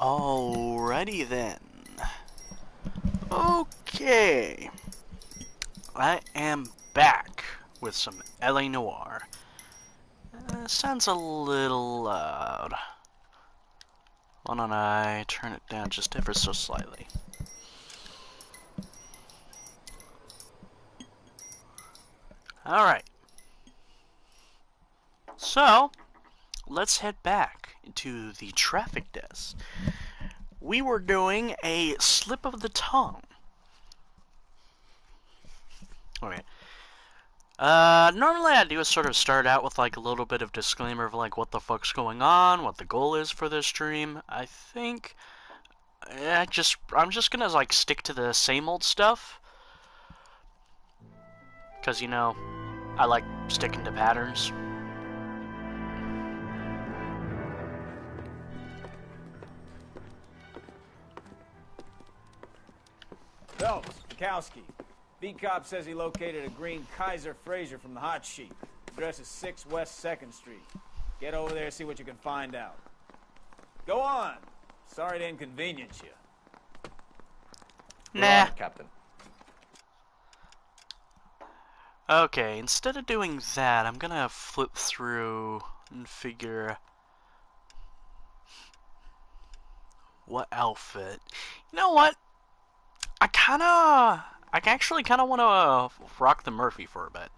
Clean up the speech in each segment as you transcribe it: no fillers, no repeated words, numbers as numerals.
Alrighty then. Okay. I am back with some Noire. Sounds a little loud. Why don't I turn it down just ever so slightly? Alright. So, let's head back to the traffic desk. We were doing a slip of the tongue. Okay. Normally I do sort of start out with like a little bit of disclaimer of like what the fuck's going on, what the goal is for this stream. I think I'm just gonna like stick to the same old stuff. 'Cause you know, I like sticking to patterns. Phelps, Mikowski. V-Cop says he located a green Kaiser Fraser from the hot sheet. Address is 6 West 2nd Street. Get over there and see what you can find out. Go on. Sorry to inconvenience you. Nah. On, Captain. Okay, instead of doing that, I'm gonna flip through and figure what outfit. You know what? I actually kind of want to rock the Murphy for a bit.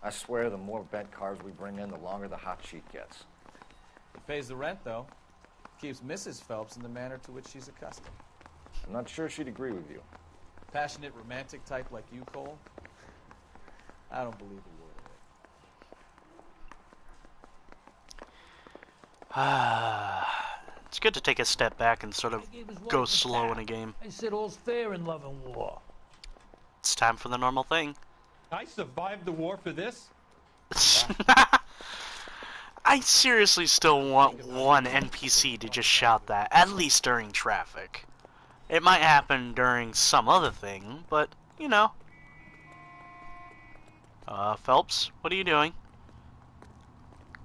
I swear the more bent cars we bring in, the longer the hot sheet gets. It pays the rent, though. Keeps Mrs. Phelps in the manner to which she's accustomed. I'm not sure she'd agree with you. Passionate, romantic type like you, Cole? I don't believe a word of it. It's good to take a step back and sort of go slow in a game. I said all's fair in love and war. It's time for the normal thing. I survived the war for this? I seriously still want one NPC to just shout that, at least during traffic. It might happen during some other thing, but, you know. Phelps, what are you doing?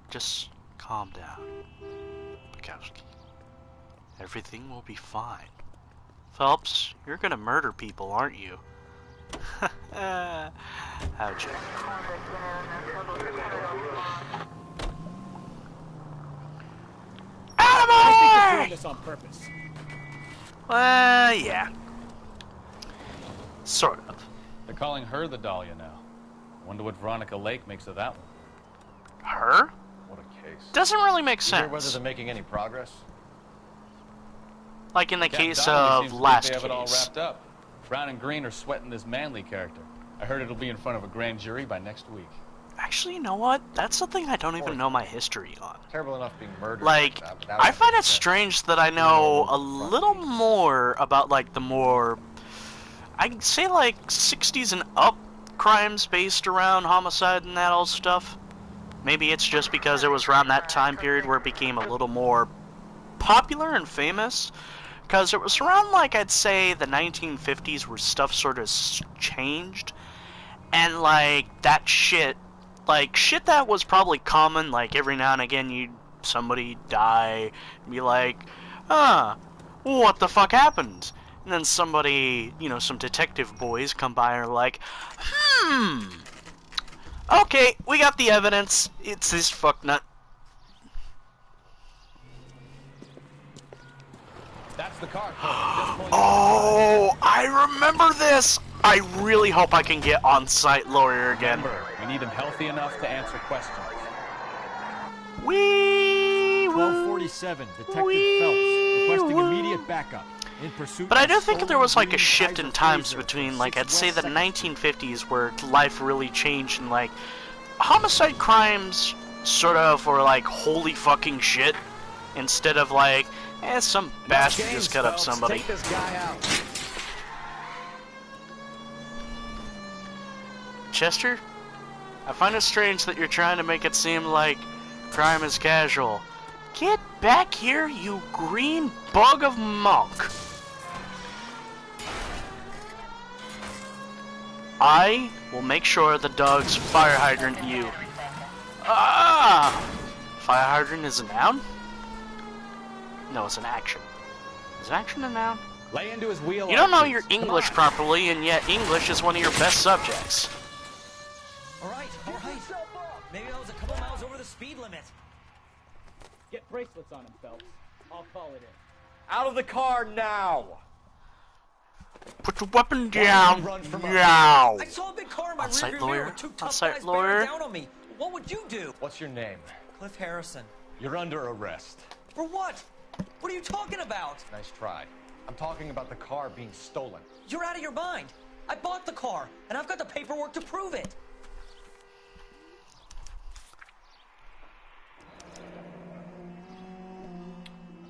Just calm down. Mikowski. Everything will be fine. Phelps, you're gonna murder people, aren't you? How'd you? I think you're doing this on purpose. Yeah. Sort of. They're calling her the Dahlia now. Wonder what Veronica Lake makes of that one. Her? What a case. Doesn't really make You hear sense. whether they're making any progress? Like in the Captain case Donnelly of seems to think last they have it all case. wrapped up. Brown and Green are sweating this Manley character. I heard it'll be in front of a grand jury by next week. Actually, you know what? That's something I don't even know my history on. Terrible enough being murdered. Like, that I would find make it sense. strange that I know a little more about, like, the more, I'd say, like, 60s and up crimes based around homicide and that old stuff. Maybe it's just because it was around that time period where it became a little more popular and famous. Because it was around, like, I'd say the 1950s where stuff sort of changed. And, like, that shit, like, shit that was probably common, like, every now and again somebody die, and be like, what the fuck happened? And then somebody, you know, some detective boys come by and are like, okay, we got the evidence, it's this fucknut. That's the car. Just pulling Oh, I remember this! I really hope I can get on-site lawyer again. Remember, we need him healthy enough to answer questions. Wee! 1247, Detective Phelps, requesting immediate backup. In pursuit But I of do think there was like a stolen shift Kaiser in times Fraser between, from like, 6 I'd say the West 2nd 1950s where life really changed and, like, homicide crimes sort of were like, holy fucking shit, instead of like, some bastard James just cut up Phelps, somebody. Take this guy out. Chester, I find it strange that you're trying to make it seem like crime is casual. Get back here, you green bug of monk. I will make sure the dogs fire hydrant you. Ah! Fire hydrant is a noun? No, it's an action. Is action a noun? Lay into his wheel. You don't know your English properly, and yet English is one of your best subjects. All right. Maybe I was a couple miles over the speed limit. Get bracelets on him, Phelps. I'll call it in. Out of the car now! Put your weapon down. Now. I saw a big car in my On-site rearview lawyer. mirror with two tough On-site guys lawyer. bearing down on me. What would you do? What's your name? Cliff Harrison. You're under arrest. For what? What are you talking about? Nice try. I'm talking about the car being stolen. You're out of your mind. I bought the car, and I've got the paperwork to prove it.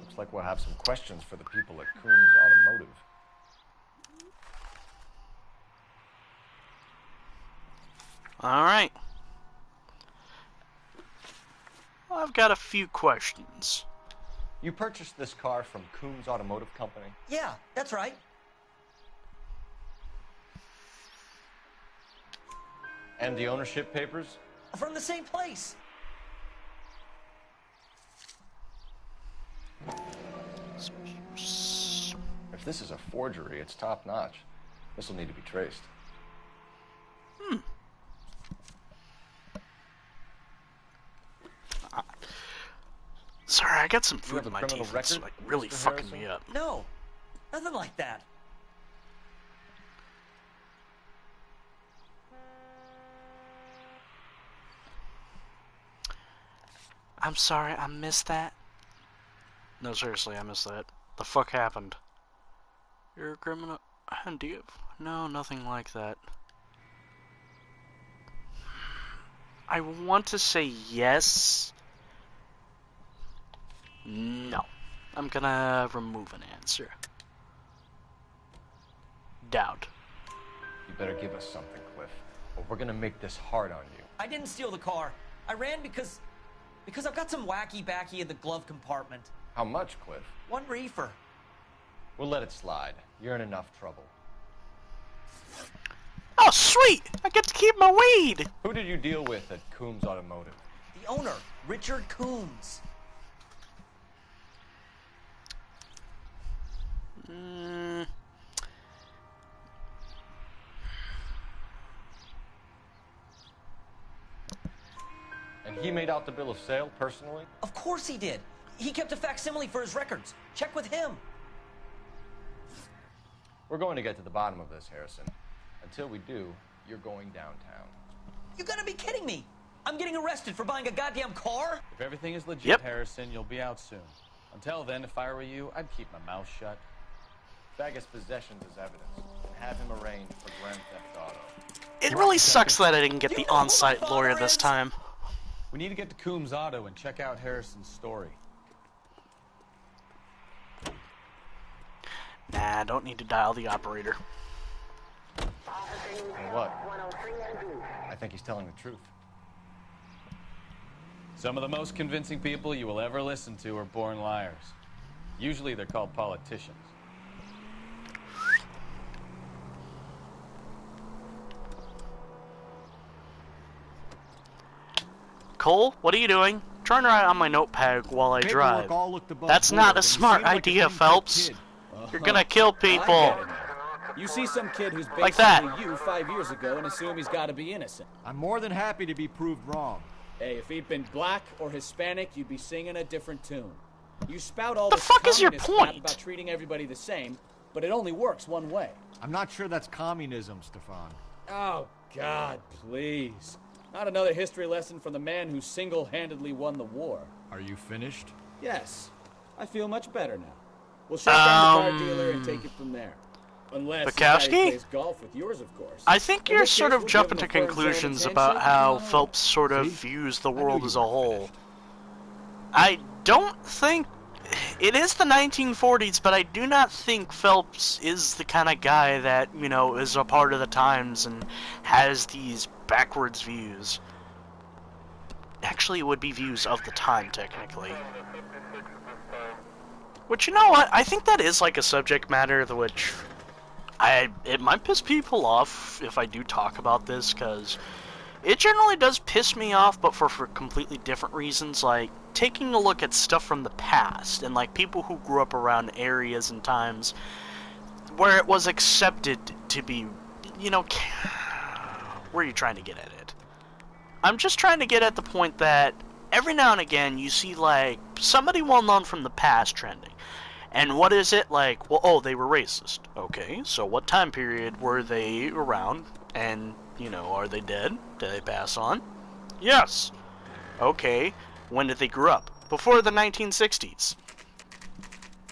Looks like we'll have some questions for the people at Coombs Automotive. Alright. Well, I've got a few questions. You purchased this car from Coombs Automotive Company? Yeah, that's right. And the ownership papers? From the same place. If this is a forgery, it's top-notch. This will need to be traced. Sorry, I got some You food have in a my criminal teeth. It's record, like really Mr. fucking Harrison? me up. No, nothing like that. I'm sorry, I missed that. No, seriously, I missed that. The fuck happened? You're a criminal. Do you? No, nothing like that. I want to say yes. No. I'm gonna remove an answer. Doubt. You better give us something, Cliff, or we're gonna make this hard on you. I didn't steal the car. I ran because I've got some wacky backy in the glove compartment. How much, Cliff? One reefer. We'll let it slide. You're in enough trouble. Oh, sweet! I get to keep my weed! Who did you deal with at Coombs Automotive? The owner, Richard Coombs. And he made out the bill of sale personally? Of course he did. He kept a facsimile for his records. Check with him. We're going to get to the bottom of this, Harrison. Until we do, you're going downtown. You gotta be kidding me. I'm getting arrested for buying a goddamn car? If everything is legit, Yep. Harrison, you'll be out soon. Until then, if I were you, I'd keep my mouth shut. Bag his possessions as evidence and have him arraigned for Grand Theft Auto. It really sucks that I didn't get You the know who my on-site lawyer father this is? time. We need to get to Coombs Auto and check out Harrison's story. Nah, don't need to dial the operator. And what? I think he's telling the truth. Some of the most convincing people you will ever listen to are born liars. Usually they're called politicians. Cole, what are you doing? Trying to write on my notepad while I drive. Paperwork all looked above That's board, not a and he smart seemed like a idea, clean-cut Phelps. kid. You're gonna kill people. I get it now. You see some kid who's basically Like that. you 5 years ago and assume he's got to be innocent. I'm more than happy to be proved wrong. Hey, if he'd been black or Hispanic, you'd be singing a different tune. You spout all The this fuck is your communist crap point? about treating everybody the same, but it only works one way. I'm not sure that's communism, Stefan. Oh, God, please. Not another history lesson from the man who single-handedly won the war. Are you finished? Yes, I feel much better now. We'll shut down the car dealer and take it from there. Unless Bukowski? he plays golf with yours, of course. I think In you're which sort case, of we'll jumping give to him a firm conclusions Zionist about handshake how and Phelps sort of See? views the I knew world you as a weren't whole. finished. I don't think... It is the 1940s, but I do not think Phelps is the kind of guy that, you know, is a part of the times and has these backwards views. Actually, it would be views of the time, technically. Which, you know what? I think that is like a subject matter which... it might piss people off if I do talk about this, because It generally does piss me off, but for completely different reasons, like taking a look at stuff from the past, and like people who grew up around areas and times where it was accepted to be, you know, where are you trying to get at it? I'm just trying to get at the point that every now and again you see like somebody well known from the past trending. And what is it? Like, well, oh, they were racist. Okay, so what time period were they around? And, you know, are they dead? Did they pass on? Yes. Okay, when did they grow up? Before the 1960s.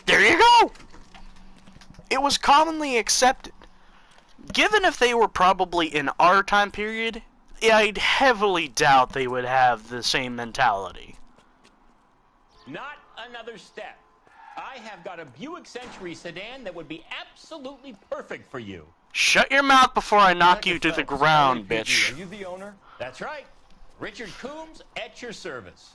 There you go! It was commonly accepted. Given if they were probably in our time period, I'd heavily doubt they would have the same mentality. Not another step. I have got a Buick Century sedan that would be absolutely perfect for you. Shut your mouth before I knock you to the Phelps, ground, LAPD. bitch. Are you the owner? That's right. Richard Coombs at your service.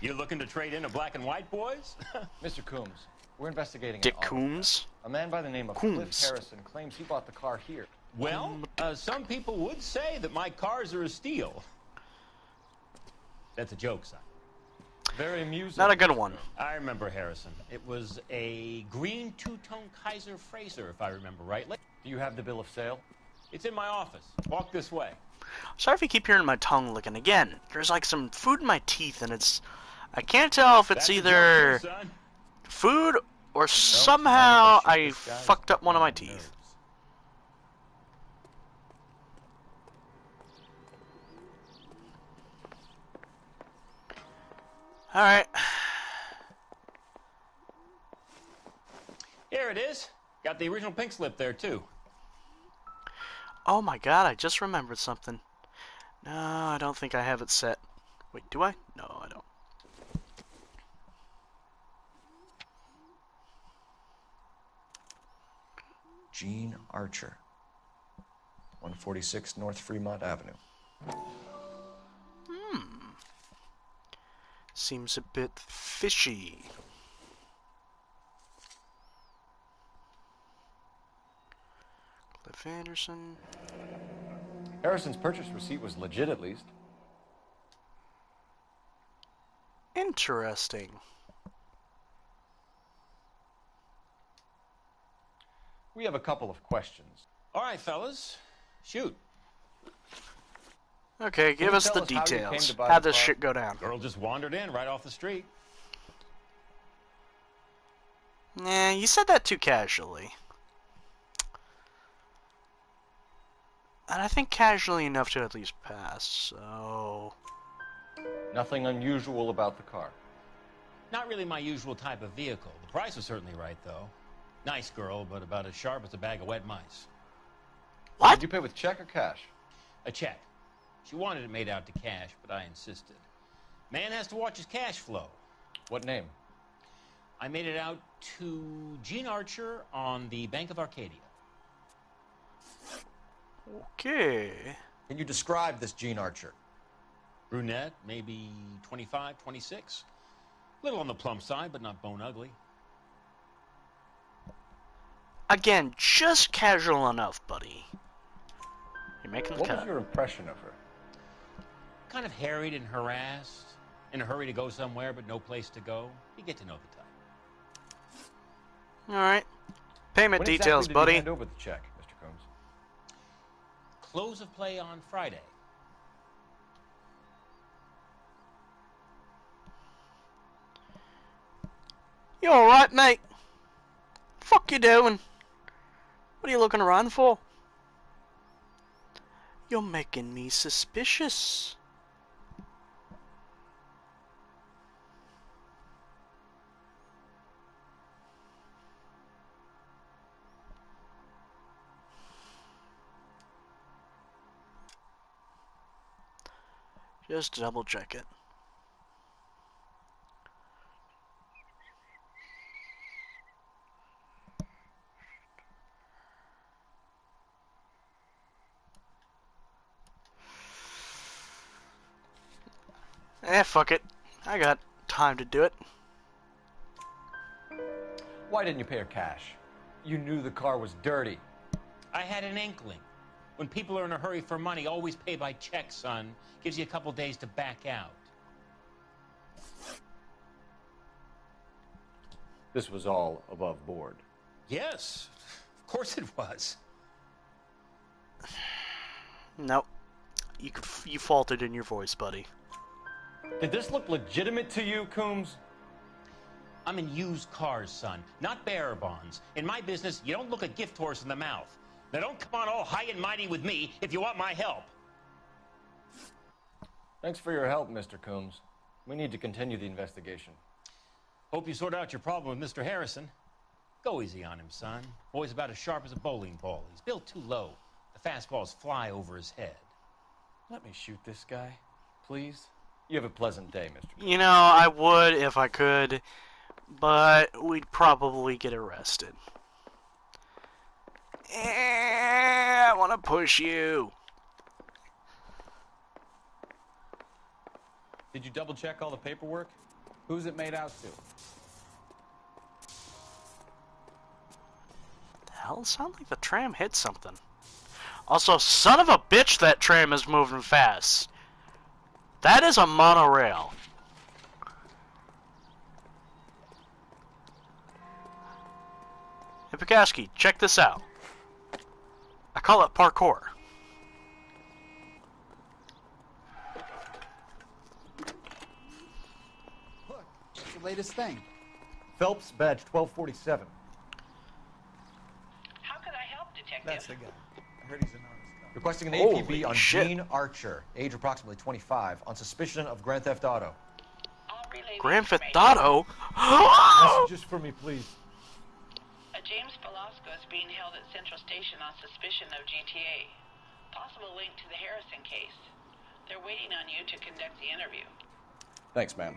You looking to trade in a black and white, boys? Mr. Coombs, we're investigating Dick an auto Coombs? theft. A man by the name of Coombs. Cliff Harrison claims he bought the car here. Well, some people would say that my cars are a steal. That's a joke, son. Very amusing. Not a good one. I remember Harrison. It was a green two-tone Kaiser Frazer, if I remember rightly. Do you have the bill of sale? It's in my office. Walk this way. Sorry if you keep hearing my tongue licking again. There's like some food in my teeth and I can't tell if it's That's a joke either too, son. food or somehow mind if I shoot I this guy? fucked up one of my teeth. Alright. Here it is. Got the original pink slip there, too. Oh my god, I just remembered something. No, I don't think I have it set. Wait, do I? No, I don't. Gene Archer, 146 North Fremont Avenue. Seems a bit fishy. Cliff Anderson. Harrison's purchase receipt was legit, at least. Interesting. We have a couple of questions. All right, fellas. Shoot. Okay, give you us tell the us how you came details. to buy How'd the this car? shit go down? Girl just wandered in right off the street. Nah, you said that too casually. And I think casually enough to at least pass, so... Nothing unusual about the car. Not really my usual type of vehicle. The price was certainly right, though. Nice girl, but about as sharp as a bag of wet mice. What? Did you pay with check or cash? A check. She wanted it made out to cash, but I insisted. Man has to watch his cash flow. What name? I made it out to Gene Archer on the Bank of Arcadia. Okay. Can you describe this Gene Archer? Brunette, maybe 25, 26. Little on the plump side, but not bone ugly. Again, just casual enough, buddy. You're making the What cut. was your impression of her? Kind of harried and harassed. In a hurry to go somewhere, but no place to go. You get to know the type. Alright. Payment When details, exactly did buddy. you hand over the check, Mr. Coombs? Close of play on Friday. You alright, mate? Fuck you doing? What are you looking around for? You're making me suspicious. Just double check it. Fuck it. I got time to do it. Why didn't you pay her cash? You knew the car was dirty. I had an inkling. When people are in a hurry for money, always pay by check, son. Gives you a couple days to back out. This was all above board. Yes, of course it was. Nope. You faltered in your voice, buddy. Did this look legitimate to you, Coombs? I'm in used cars, son, not bearer bonds. In my business, you don't look a gift horse in the mouth. Now don't come on all high and mighty with me if you want my help. Thanks for your help, Mr. Coombs. We need to continue the investigation. Hope you sort out your problem with Mr. Harrison. Go easy on him, son. Boy's about as sharp as a bowling ball. He's built too low. The fastballs fly over his head. Let me shoot this guy, please. You have a pleasant day, Mr. Coombs. You know, I would if I could, but we'd probably get arrested. I want to push you. Did you double check all the paperwork? Who's it made out to? The hell? It sounded like the tram hit something. Also, son of a bitch, that tram is moving fast. That is a monorail. Hey, Pukowski, check this out. I call it parkour. Look, it's the latest thing. Phelps, badge 1247. How could I help, Detective? That's the guy. I heard he's an honest guy. Requesting an Holy APB on shit. Gene Archer, age approximately 25, on suspicion of Grand Theft Auto. I'll relay the Grand Theft information. Auto? Messages for me, please. A James Velasco is being held at Central Station on suspicion of GTA. Possible link to the Harrison case. They're waiting on you to conduct the interview. Thanks, ma'am.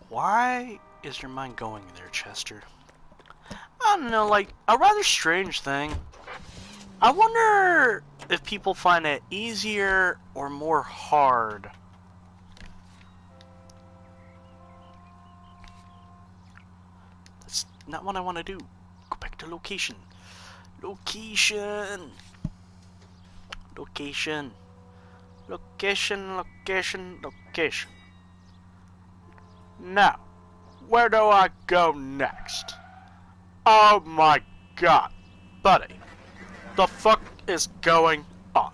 Why is your mind going there, Chester? I don't know, like, a rather strange thing. I wonder if people find it easier or more hard. That's not what I want to do. Go back to location. Location. Location. Location, location, location. Now, where do I go next? Oh my god. Buddy, the fuck is going on?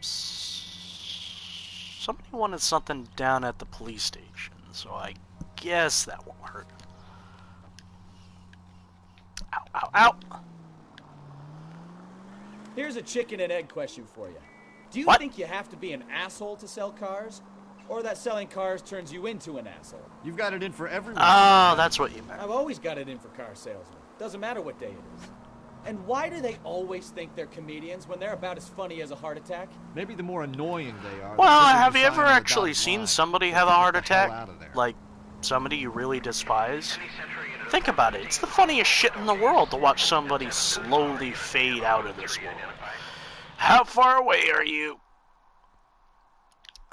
Somebody wanted something down at the police station, so I guess that won't hurt. Ow, ow, ow. Here's a chicken and egg question for you. Do you What? think you have to be an asshole to sell cars? Or that selling cars turns you into an asshole? You've got it in for everyone. Oh, that's what you meant. I've always got it in for car salesmen. Doesn't matter what day it is. And why do they always think they're comedians when they're about as funny as a heart attack? Maybe the more annoying they are. Well, the quicker have you sign ever on the actually dotted seen line. somebody Just have a to heart get the hell attack? out of there. Like, somebody you really despise? Think about it. It's the funniest shit in the world to watch somebody slowly fade out of this world. How far away are you?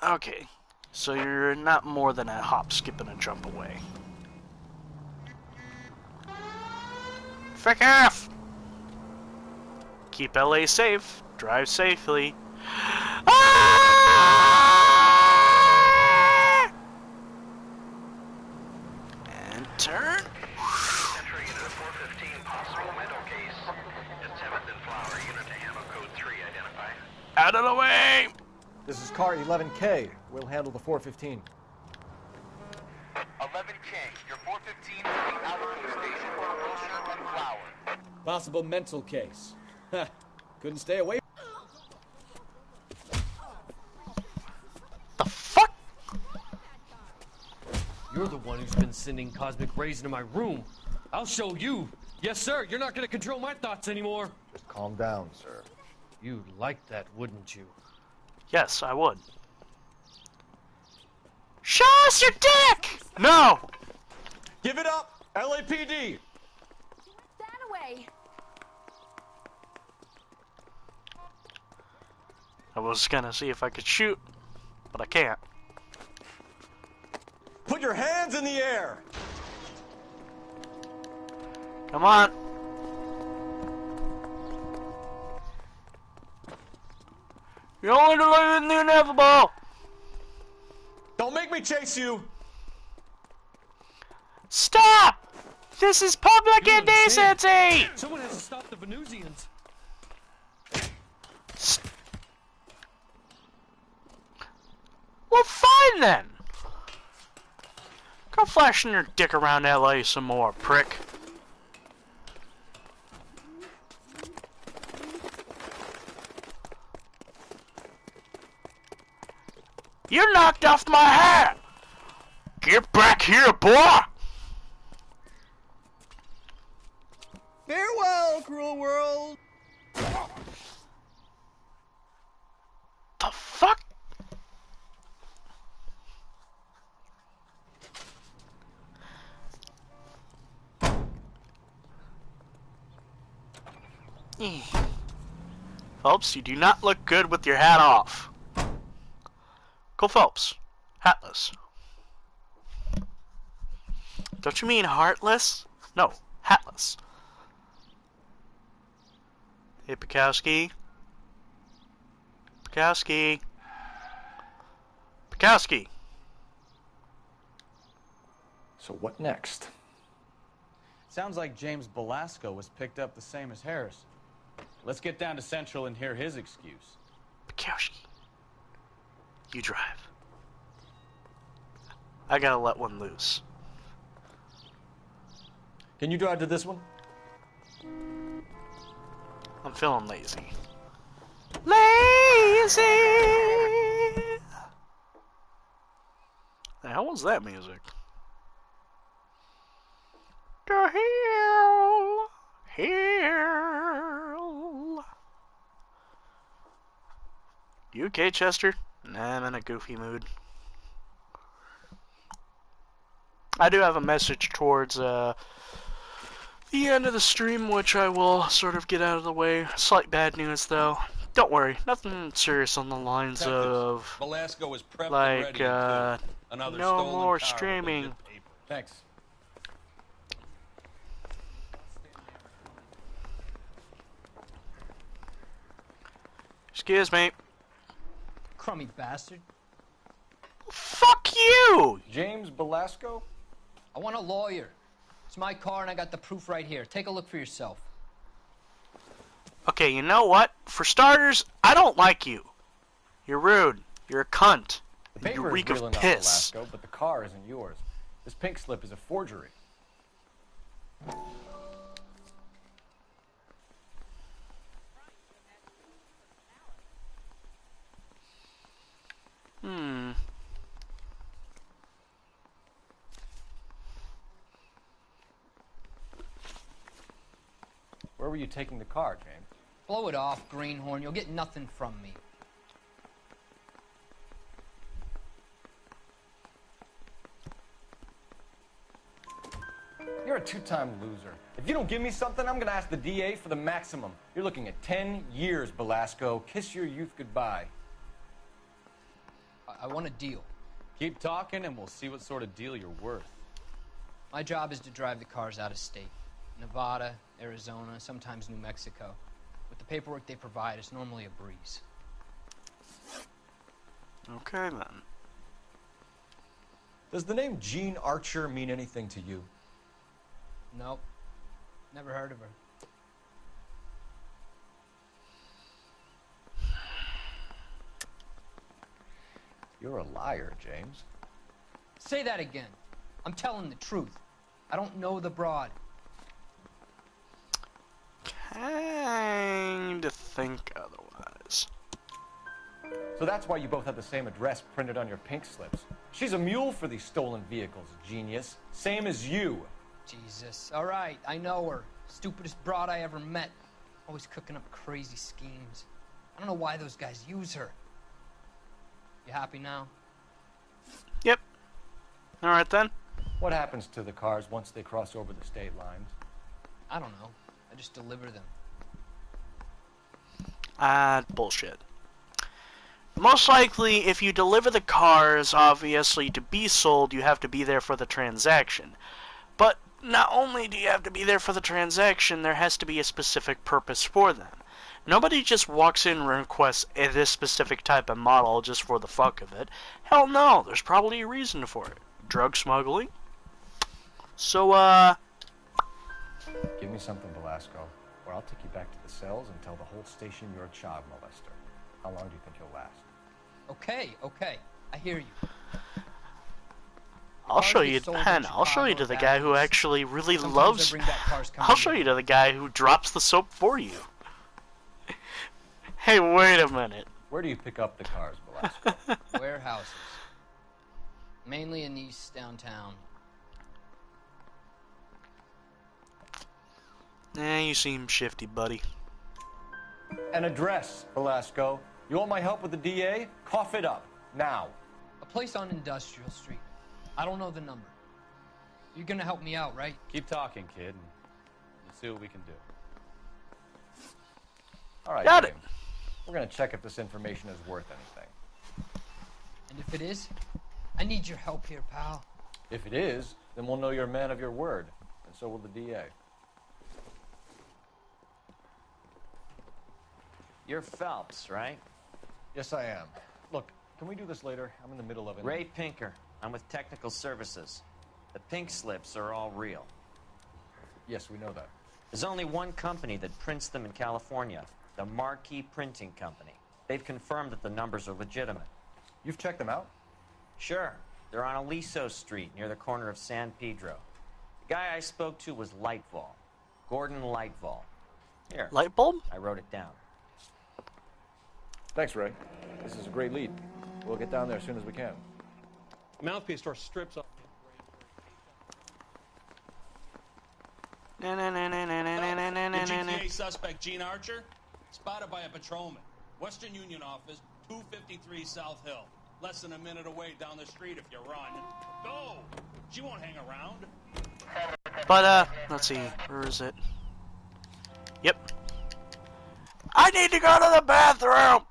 Okay, so you're not more than a hop, skip, and a jump away. Frick off! Keep LA safe. Drive safely. Ah! And turn. Central Unit 415, possible mental case. It's 7th and Flower, unit to ammo code 3, identify. Out of the way! This is car 11K. We'll handle the 415. 11K, your 415 will be out of the station for Wilshire and Flower. Possible mental case. Ha! Couldn't stay away. The fuck? You're the one who's been sending cosmic rays into my room. I'll show you. Yes, sir. You're not going to control my thoughts anymore. Just calm down, sir. You'd like that, wouldn't you? Yes, I would. Show us your dick! No! Give it up! LAPD! That away. I was gonna see if I could shoot, but I can't. Put your hands in the air! Come on. You only delay in the inevitable. Don't make me chase you! Stop! This is public indecency! Someone has to stop the Venusians. Well, fine then. Go flashing your dick around LA some more, prick. You knocked off my hat! Get back here, boy! Farewell, cruel world! The fuck? Phelps, you do not look good with your hat off. Cole Phelps, hatless. Don't you mean heartless? No, hatless. Hey, Pekowski. Pekowski. Pekowski. So what next? Sounds like James Belasco was picked up the same as Harrison. Let's get down to Central and hear his excuse. Pekowski. You drive. I gotta let one loose. Can you drive to this one? I'm feeling lazy. Lazy! The hell was that music? The hill, hill. You okay, Chester? Nah, I'm in a goofy mood. I do have a message towards the end of the stream, which I will sort of get out of the way. Slight bad news, though. Don't worry, nothing serious on the lines of Belasco is prepped like and ready another no stolen more car streaming. with paper. Thanks. Excuse me. Crummy bastard. Fuck you! James Belasco? I want a lawyer. It's my car and I got the proof right here. Take a look for yourself. Okay, you know what? For starters, I don't like you. You're rude. You're a cunt. The You paper reek is real of enough, piss. Belasco, but the car isn't yours. This pink slip is a forgery. Where were you taking the car, James? Blow it off, greenhorn. You'll get nothing from me. You're a two-time loser. If you don't give me something, I'm gonna ask the DA for the maximum. You're looking at 10 years, Belasco. Kiss your youth goodbye. I want a deal. Keep talking and we'll see what sort of deal you're worth. My job is to drive the cars out of state. Nevada, Arizona, sometimes New Mexico. With the paperwork they provide, it's normally a breeze. Okay, then. Does the name Jean Archer mean anything to you? Nope. Never heard of her. You're a liar, James. Say that again. I'm telling the truth. I don't know the broad. Kind of think otherwise. So that's why you both have the same address printed on your pink slips. She's a mule for these stolen vehicles, genius. Same as you. Jesus. All right, I know her. Stupidest broad I ever met. Always cooking up crazy schemes. I don't know why those guys use her. You happy now? Yep. All right, then. What happens to the cars once they cross over the state lines? I don't know. I just deliver them. Bullshit. Most likely, if you deliver the cars, obviously, to be sold, you have to be there for the transaction. But not only do you have to be there for the transaction, there has to be a specific purpose for them. Nobody just walks in and requests this specific type of model just for the fuck of it. Hell no, there's probably a reason for it. Drug smuggling? So, Give me something, Velasco, or I'll take you back to the cells and tell the whole station you're a child molester. How long do you think you'll last? Okay, okay. I hear you. I'll show you, man, I'll show you to the guy who actually really loves... I'll show you to the guy who drops the soap for you. Hey, wait a minute. Where do you pick up the cars, Velasco? Warehouses. Mainly in East downtown. You seem shifty, buddy. An address, Velasco. You want my help with the DA? Cough it up, now. A place on Industrial Street. I don't know the number. You're gonna help me out, right? Keep talking, kid, and we'll see what we can do. All right, Got James. We're gonna check if this information is worth anything. And if it is, I need your help here, pal. If it is, then we'll know you're a man of your word, and so will the DA. You're Phelps, right? Yes, I am. Look, can we do this later? I'm in the middle of it. Ray Pinker. I'm with Technical Services. The pink slips are all real. Yes, we know that. There's only one company that prints them in California, the Marquee Printing Company. They've confirmed that the numbers are legitimate. You've checked them out? Sure. They're on Aliso Street, near the corner of San Pedro. The guy I spoke to was Lightval. Gordon Lightval. Here. Lightbulb? I wrote it down. Thanks, Ray. This is a great lead. We'll get down there as soon as we can. Mouthpiece store strips off. The GTA suspect, Gene Archer, spotted by a patrolman. Western Union office, 253 South Hill. Less than a minute away down the street if you run. Go! She won't hang around. But, let's see. Where is it? Yep. I need to go to the bathroom!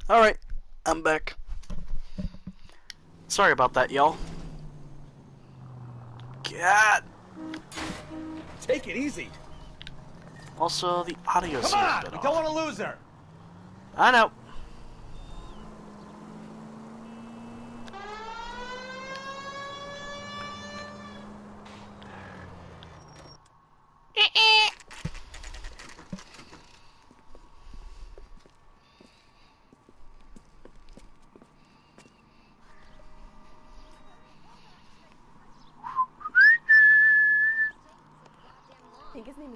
Alright, I'm back. Sorry about that, y'all. God. Take it easy. Also, the audio seems Come a on! bit We off. don't want to lose her. I know.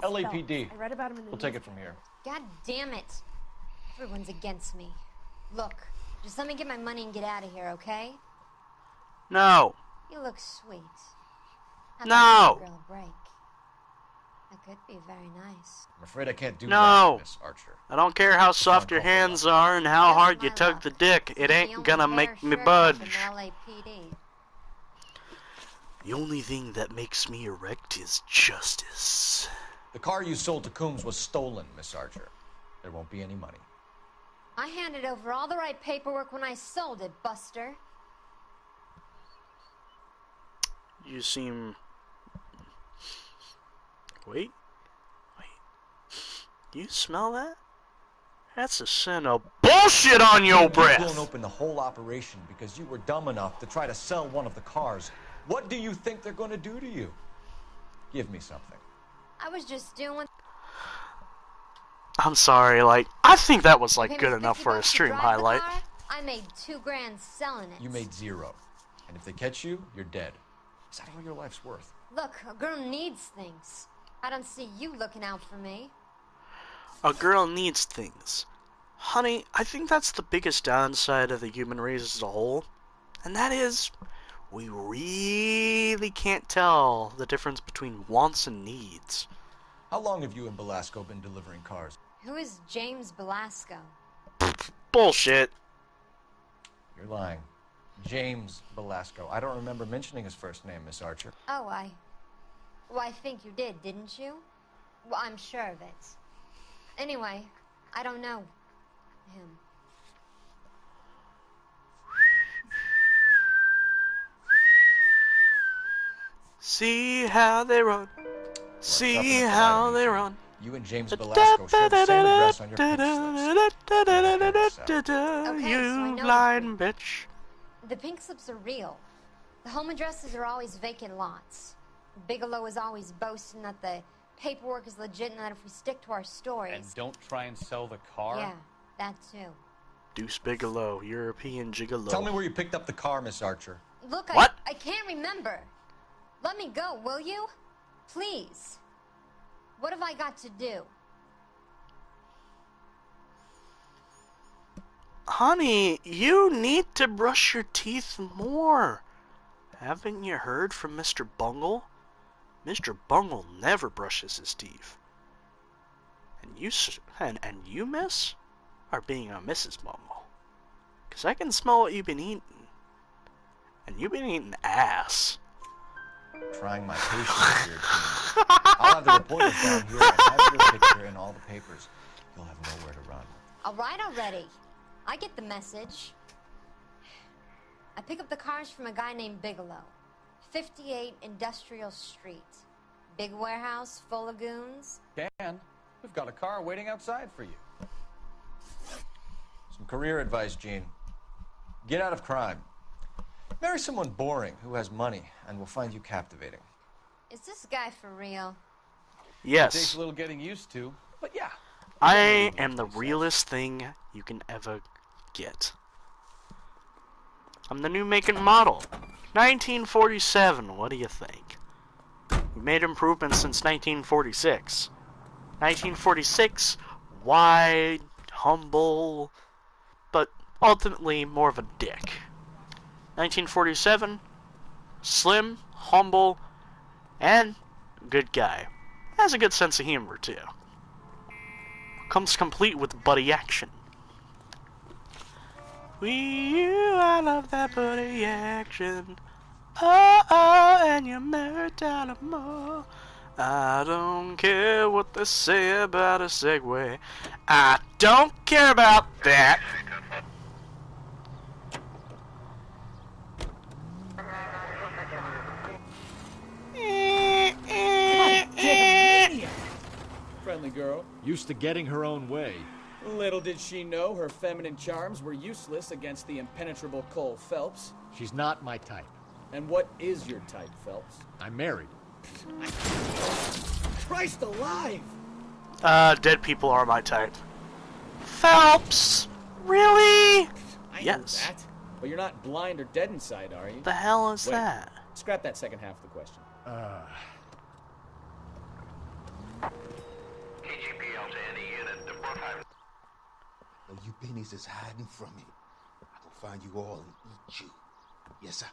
LAPD. I read about him in the We'll take it from here. God damn it. Everyone's against me. Look, just let me get my money and get out of here, okay? No. You look sweet. How No. about a girl break? That could be very nice. I'm afraid I can't do No. that, Miss Archer. I don't care how soft your hands are and how hard you tug the dick. It ain't gonna make me budge. LAPD. The only thing that makes me erect is justice. The car you sold to Coombs was stolen, Miss Archer. There won't be any money. I handed over all the right paperwork when I sold it, Buster. You seem... Wait. You smell that? That's a scent of bullshit on your breath! You've blown open the whole operation because you were dumb enough to try to sell one of the cars. What do you think they're going to do to you? Give me something. I was just doing... I'm sorry, like, I think that was, like, You paid good me enough for a $50 to stream drive the highlight. car? I made $2 grand selling it. You made 0. And if they catch you, you're dead. Is that all your life's worth? Look, a girl needs things. I don't see you looking out for me. A girl needs things. Honey, I think that's the biggest downside of the human race as a whole. And that is, we really can't tell the difference between wants and needs. How long have you and Belasco been delivering cars? Who is James Belasco? Bullshit. You're lying. James Belasco. I don't remember mentioning his first name, Miss Archer. Oh, Well, I think you did, didn't you? Well, I'm sure of it. Anyway, I don't know him. See how they run. See how they run. You and James Belasco share the same address on your pink slips. You blind bitch. The pink slips are real. The home addresses are always vacant lots. Bigelow is always boasting that the paperwork is legit and that if we stick to our stories... And don't try and sell the car? Yeah, that too. Deuce Bigelow, European gigolo. Tell me where you picked up the car, Miss Archer. Look, What? I can't remember. Let me go, will you? Please. What have I got to do? Honey, you need to brush your teeth more. Haven't you heard from Mr. Bungle? Mr. Bungle never brushes his teeth. And you, miss, are being a Mrs. Bungle. 'Cause I can smell what you've been eating. And you've been eating ass. Trying my patience here, Gene. I'll have the reporters down here and have your picture in all the papers. You'll have nowhere to run. All right already. I get the message. I pick up the cars from a guy named Bigelow. 58 Industrial Street. Big warehouse full of goons. Dan, we've got a car waiting outside for you. Some career advice, Gene. Get out of crime. Marry someone boring who has money and will find you captivating. Is this guy for real? Yes. It takes a little getting used to, but yeah. I am the realest thing you can ever get. I'm the new make and model. 1947, what do you think? We made improvements since 1946. 1946, wide, humble, but ultimately more of a dick. 1947, slim, humble, and good guy. Has a good sense of humor, too. Comes complete with buddy action. I love that buddy action. Oh, and you're married down a more. I don't care what they say about a Segway. I don't care about that. Friendly girl. Used to getting her own way. Little did she know her feminine charms were useless against the impenetrable Cole Phelps. She's not my type. And what is your type, Phelps? I'm married. Christ alive! Dead people are my type. Phelps! Really? I Yes. know that. But you're not blind or dead inside, are you? The hell is Wait, that? Scrap that second half of the question. KGPL to any unit. The 45. No, you pennies is hiding from me. I will find you all and eat you. Yes, sir.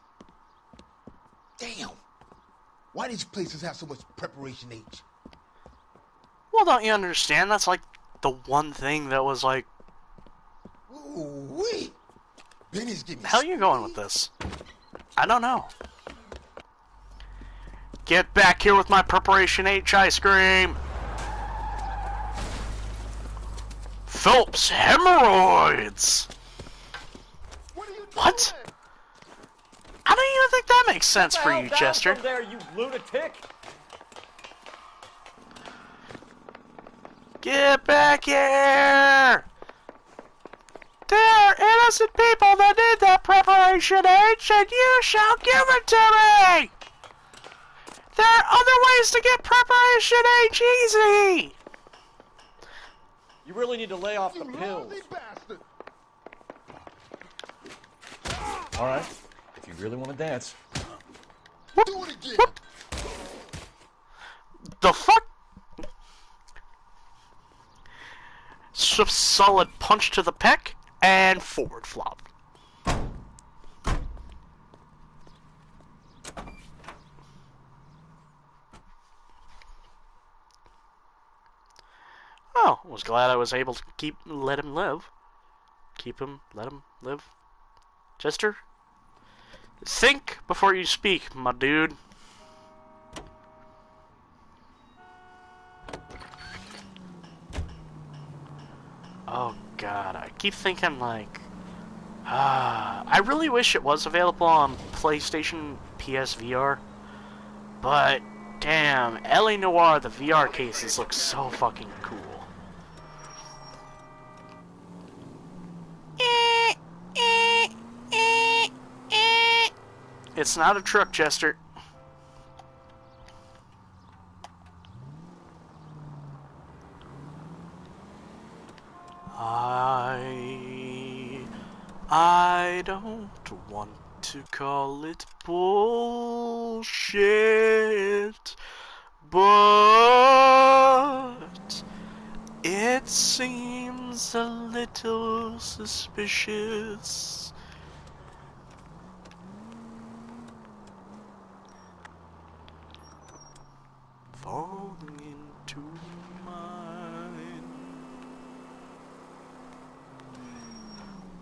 Damn! Why these places have so much preparation H? Well, don't you understand? That's like the one thing that was like... Ooh-wee! Benny's giving me... How are you going with this? I don't know. Get back here with my Preparation H ice cream! Phelps hemorrhoids. What? I don't even think that makes sense for you, Chester. From there, you lunatic! Get back here! There are innocent people that need that preparation H, and you shall give it to me! There are other ways to get preparation H easy! You really need to lay off the pills. All right, if you really want to dance. Whoop, whoop. The fuck? Solid punch to the pec and forward flop. Oh, was glad I was able to let him live. Let him live. Chester, think before you speak, my dude. Oh god, I keep thinking like, I really wish it was available on PlayStation PSVR, but damn, LA Noire, the VR cases look so fucking cool. It's not a truck, Chester. I don't want to call it bullshit, but it seems a little suspicious. Falling into mine.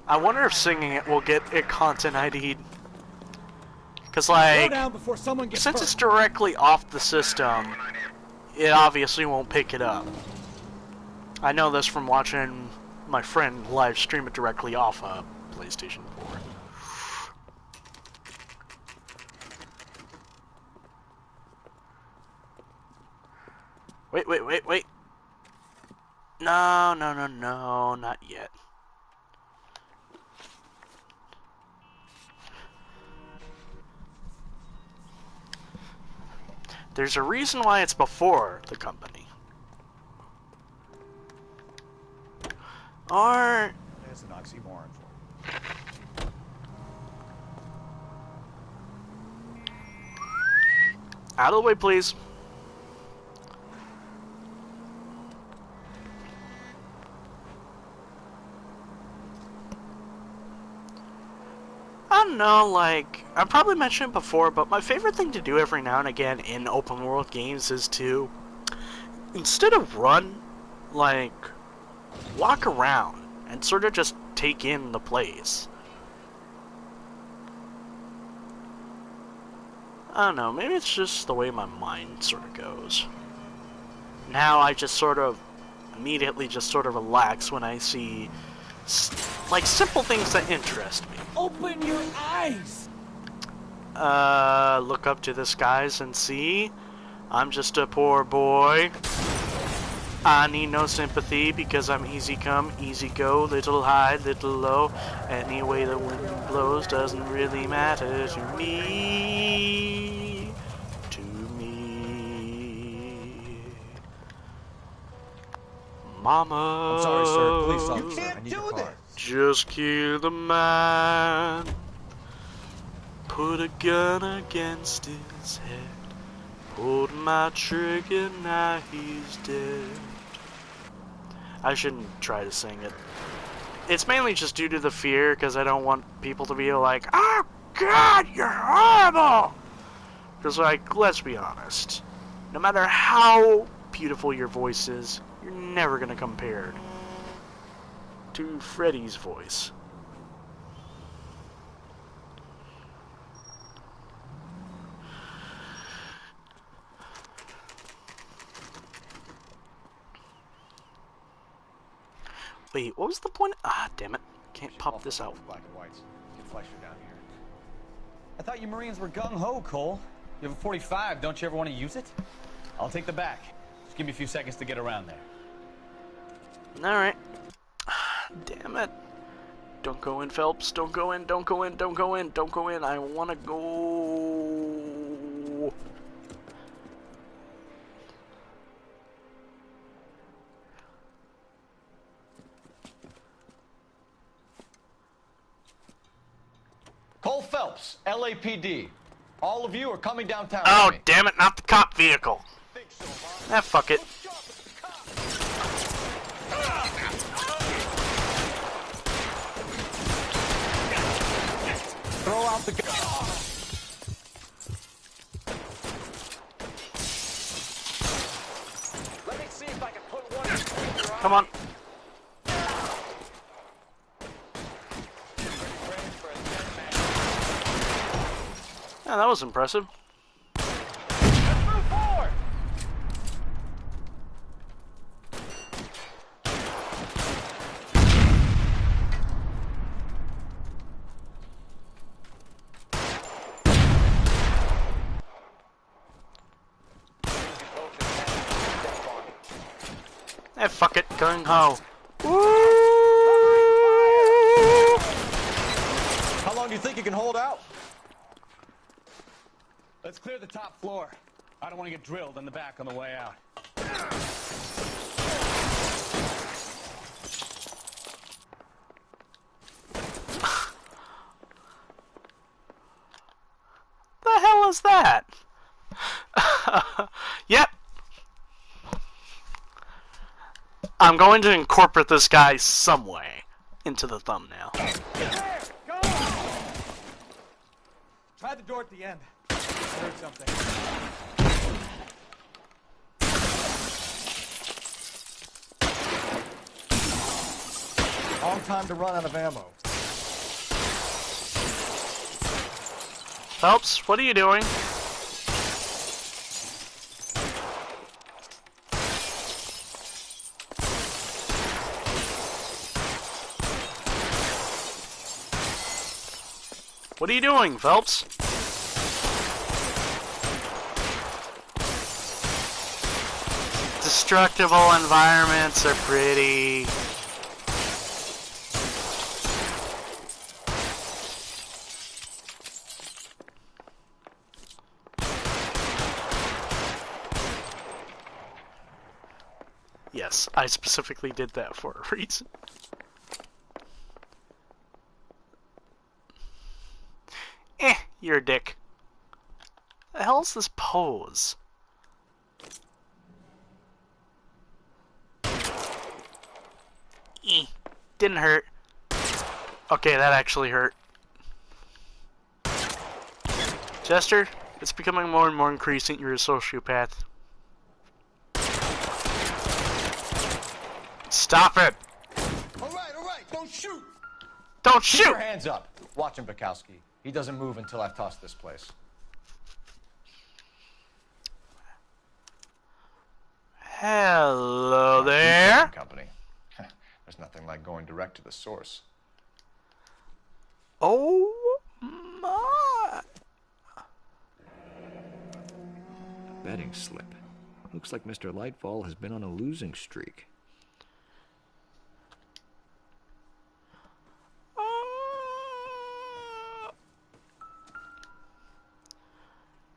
I wonder if singing it will get it content ID'd. Cause like, since it's directly off the system, it obviously won't pick it up. I know this from watching my friend live stream it directly off of PlayStation 4. Wait. No, not yet. There's a reason why it's before the company. Or... There's an oxymoron for you. Out of the way, please. I don't know, like, I probably mentioned it before, but my favorite thing to do every now and again in open world games is to, instead of run, like, walk around and sort of just take in the place. I don't know, maybe it's just the way my mind sort of goes. Now I just sort of immediately just sort of relax when I see like simple things that interest me. Open your eyes! Look up to the skies and see. I'm just a poor boy. I need no sympathy because I'm easy come, easy go, little high, little low. Any way the wind blows doesn't really matter to me. To me. Mama. I'm sorry, sir. Police officer. I need your car. Just kill the man. Put a gun against his head. Pulled my trigger, now he's dead. I shouldn't try to sing it. It's mainly just due to the fear, because I don't want people to be like, oh god, you're horrible! Because, like, let's be honest. No matter how beautiful your voice is, you're never going to compare to Freddie's voice. Wait, what was the point? Ah, damn it. Can't pop this out. Black and whites. Get Fleischer down here. I thought you Marines were gung-ho, Cole. You have a 45, don't you ever want to use it? I'll take the back. Just give me a few seconds to get around there. Alright. Damn it. Don't go in, Phelps. Don't go in, don't go in, don't go in, don't go in. I want to go... Cole Phelps, LAPD. All of you are coming downtown. Oh, damn it, not the cop vehicle. Ah, fuck it. Throw out the gun. Let me see if I can put one in your eye. Come on. Yeah, that was impressive. Let's move forward. Eh, fuck it. Gung ho. How long do you think you can hold out? Let's clear the top floor. I don't want to get drilled in the back on the way out. The hell is that? Yep. I'm going to incorporate this guy some way into the thumbnail. Go! Try the door at the end. I heard something. Long time to run out of ammo. Phelps, what are you doing? What are you doing, Phelps? Destructible environments are pretty... Yes, I specifically did that for a reason. You're a dick. The hell's this pose? Didn't hurt. Okay, that actually hurt. Chester, it's becoming more and more increasing you're a sociopath. Stop it! All right, don't shoot! Don't Keep shoot! your hands up. Watch him, Bukowski. He doesn't move until I've tossed this place. Hello there. Company. There's nothing like going direct to the source. Oh my! Betting slip. Looks like Mr. Lightfall has been on a losing streak.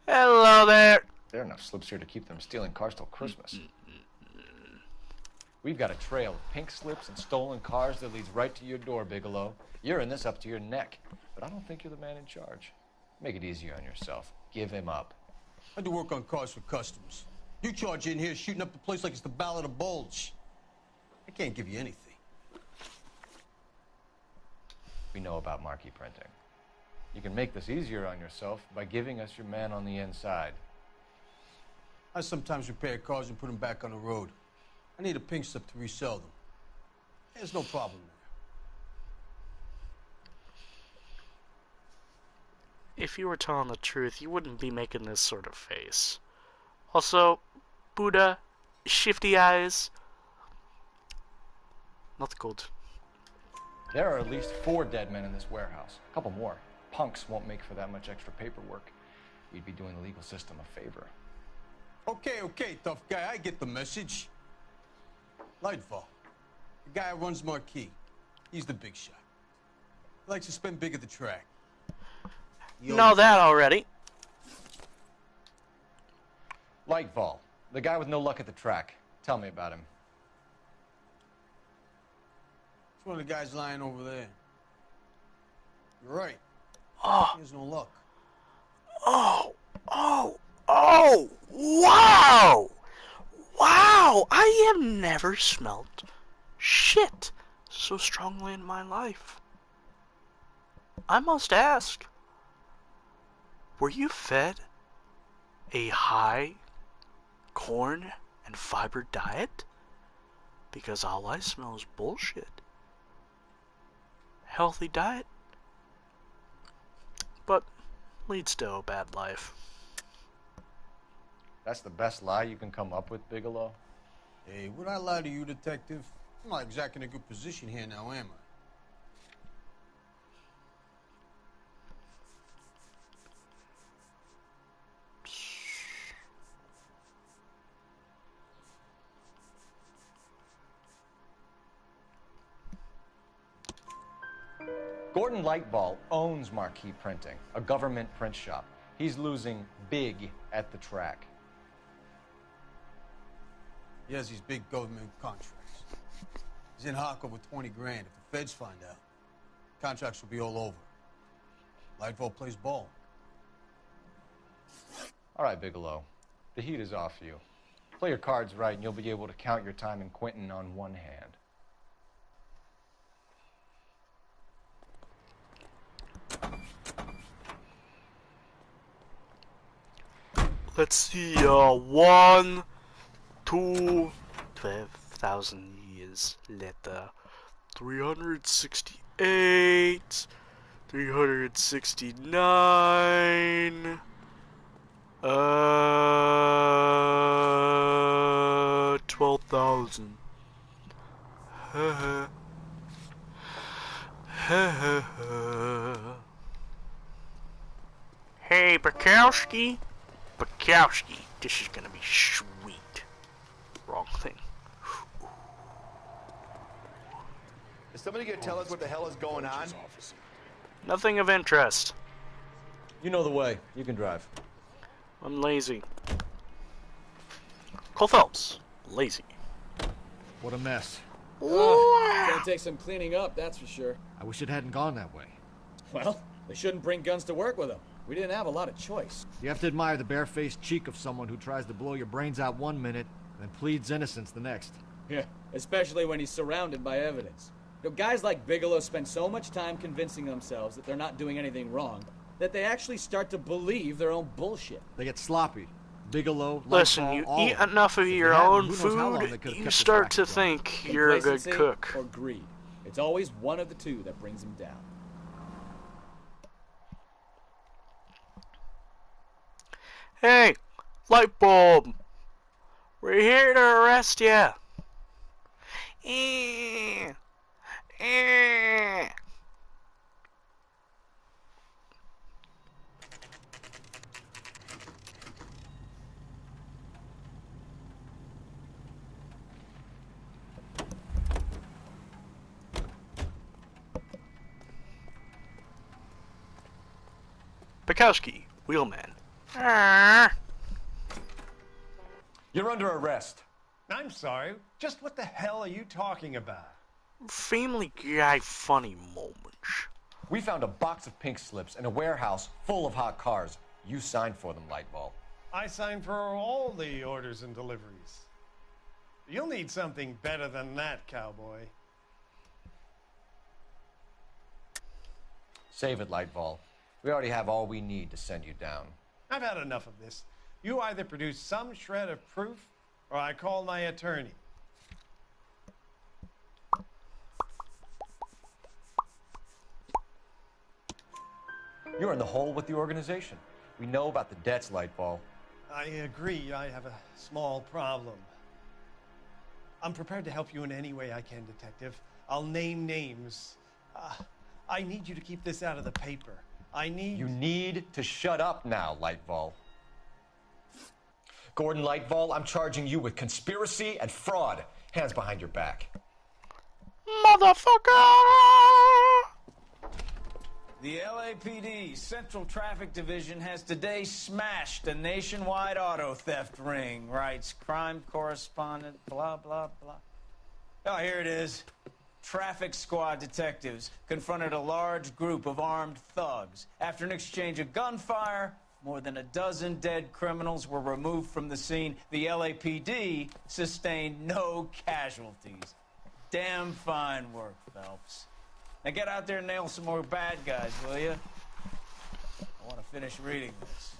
Hello there. There are enough slips here to keep them stealing cars till Christmas. We've got a trail of pink slips and stolen cars that leads right to your door, Bigelow. You're in this up to your neck, but I don't think you're the man in charge. Make it easier on yourself. Give him up. I do work on cars for customers. You charge in here shooting up the place like it's the Ballad of Bulge. I can't give you anything. We know about marquee printing. You can make this easier on yourself by giving us your man on the inside. I sometimes repair cars and put them back on the road. I need a pink slip to resell them. There's no problem there. If you were telling the truth, you wouldn't be making this sort of face. Also, Buddha, shifty eyes. Not good. There are at least 4 dead men in this warehouse. A couple more. Punks won't make for that much extra paperwork. We'd be doing the legal system a favor. Okay, tough guy. I get the message. Lightfall. The guy who runs Marquis. He's the big shot. He likes to spend big at the track. Know that already. Lightfall. The guy with no luck at the track. Tell me about him. It's one of the guys lying over there. You're right. Oh. He has no luck. Oh! Wow! Wow! I have never smelt shit so strongly in my life. I must ask, were you fed a high corn and fiber diet? Because all I smell is bullshit. Healthy diet, but leads to a bad life. That's the best lie you can come up with, Bigelow? Hey, would I lie to you, detective? I'm not exactly in a good position here now, am I? Gordon Lightball owns Marquis Printing, a government print shop. He's losing big at the track. He has these big government contracts. He's in hock over 20 grand. If the feds find out, contracts will be all over. Lightfall plays ball. All right, Bigelow. The heat is off you. Play your cards right, and you'll be able to count your time in Quentin on one hand. Let's see, 1, 2, 12,000 years later, 368, 369, 12,000. Hey, Bukowski. Bukowski, this is gonna be sweet. Wrong thing. Is somebody gonna tell us what the hell is going on? Nothing of interest. You know the way. You can drive. I'm lazy. Cole Phelps, lazy. What a mess. Gonna take some cleaning up, that's for sure. I wish it hadn't gone that way. Well, they shouldn't bring guns to work with them. We didn't have a lot of choice. You have to admire the barefaced cheek of someone who tries to blow your brains out one minute and pleads innocence the next. Yeah, especially when he's surrounded by evidence. You know, guys like Bigelow spend so much time convincing themselves that they're not doing anything wrong that they actually start to believe their own bullshit. They get sloppy. Bigelow, listen, you eat enough of your own food, you start to think you're a good cook. Or greed. It's always one of the two that brings them down. Hey, light bulb. We're here to arrest you. Bukowski, wheelman. You're under arrest. I'm sorry. Just what the hell are you talking about? Family Guy funny moments. We found a box of pink slips in a warehouse full of hot cars. You signed for them, Lightball. I signed for all the orders and deliveries. You'll need something better than that, cowboy. Save it, Lightball. We already have all we need to send you down. I've had enough of this. You either produce some shred of proof, or I call my attorney. You're in the hole with the organization. We know about the debts, Lightball. I agree, I have a small problem. I'm prepared to help you in any way I can, Detective. I'll name names. I need you to keep this out of the paper. You need to shut up now, Lightval. Gordon Lightval, I'm charging you with conspiracy and fraud. Hands behind your back. Motherfucker! The LAPD Central Traffic Division has today smashed a nationwide auto theft ring, writes crime correspondent, blah, blah, blah. Oh, here it is. Traffic squad detectives confronted a large group of armed thugs. After an exchange of gunfire, more than a dozen dead criminals were removed from the scene. The LAPD sustained no casualties. Damn fine work, Phelps. Now get out there and nail some more bad guys, will you? I want to finish reading this.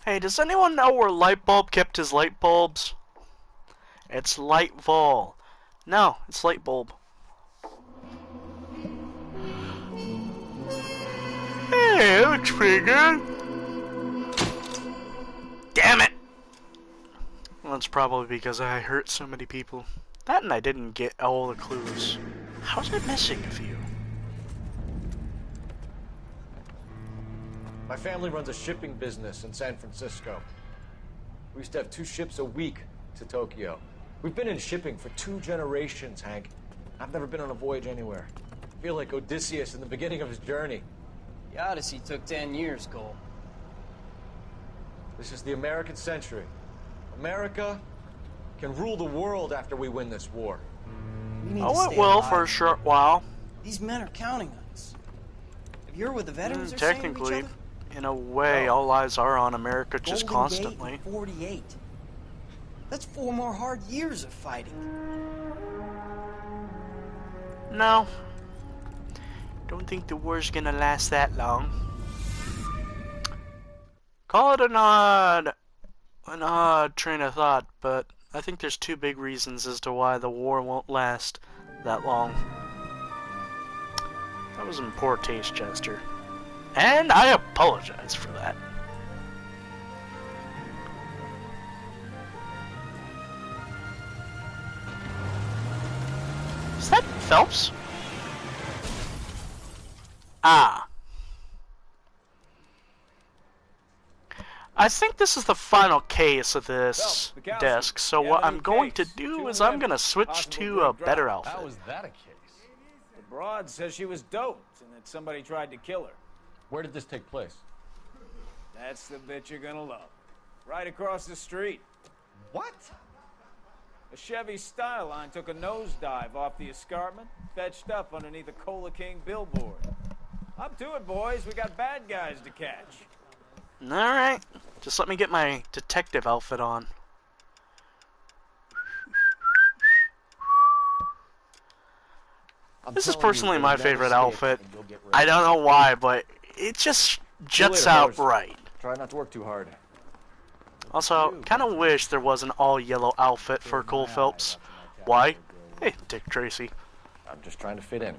Hey, does anyone know where Lightbulb kept his light bulbs? It's Lightval. No, it's Lightbulb. Hey, it looks pretty good. Damn it! Well, that's probably because I hurt so many people. That and I didn't get all the clues. How's it missing a few? My family runs a shipping business in San Francisco. We used to have 2 ships a week to Tokyo. We've been in shipping for 2 generations, Hank. I've never been on a voyage anywhere. I feel like Odysseus in the beginning of his journey. The Odyssey took 10 years, Cole. This is the American century. America can rule the world after we win this war. Oh, it will for a short while. These men are counting on us. If you're with the veterans, Technically, in a way, all eyes are on America just constantly. 48. That's 4 more hard years of fighting. No. Don't think the war's gonna last that long. Call it an odd train of thought, but I think there's 2 big reasons as to why the war won't last that long. That was in poor taste, Chester. And I apologize for that. Is that Phelps? Ah. I think this is the final case of this desk, so what I'm going to do is I'm going to switch to a better outfit. How was that a case? The broad says she was doped and that somebody tried to kill her. Where did this take place? That's the bit you're gonna love. Right across the street. What? A Chevy Skyline took a nosedive off the escarpment, fetched up underneath a Cola King billboard. Up to it, boys. We got bad guys to catch. Alright. Just let me get my detective outfit on. This is personally my favorite outfit. I don't know why, but it just juts out right. Try not to work too hard. Also, kind of wish there was an all-yellow outfit for Cole Phelps. Why? Hey, Dick Tracy. I'm just trying to fit in.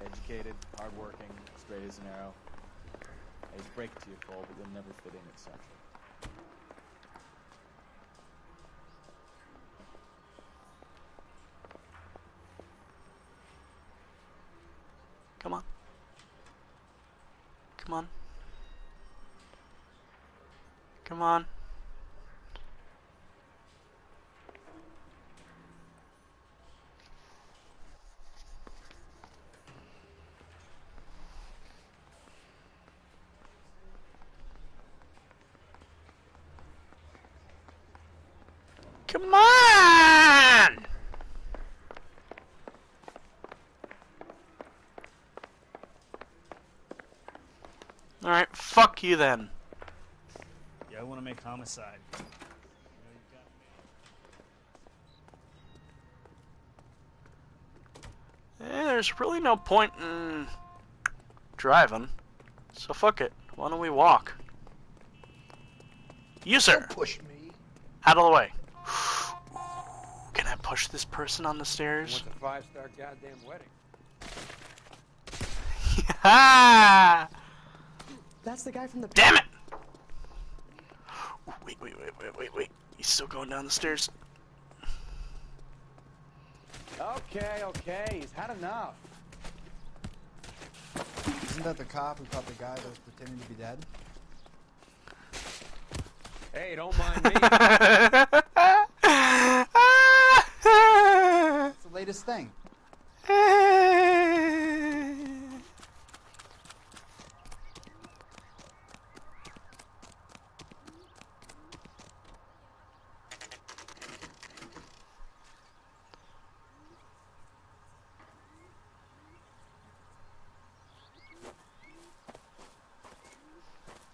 Educated, hardworking, straight as an arrow. I hate to break it to you, Cole, but you'll never fit in at Central. Come on. Come on. Come on. Come on! Alright, fuck you then. Yeah, I want to make homicide. There's really no point in driving, so fuck it. Why don't we walk? You, sir! Don't push me. Out of the way. Can I push this person on the stairs? What's a 5-star goddamn wedding? Ha! That's the guy from the... Damn it! Wait. He's still going down the stairs. Okay, he's had enough. Isn't that the cop who caught the guy that was pretending to be dead? Hey, don't mind me. It's the latest thing.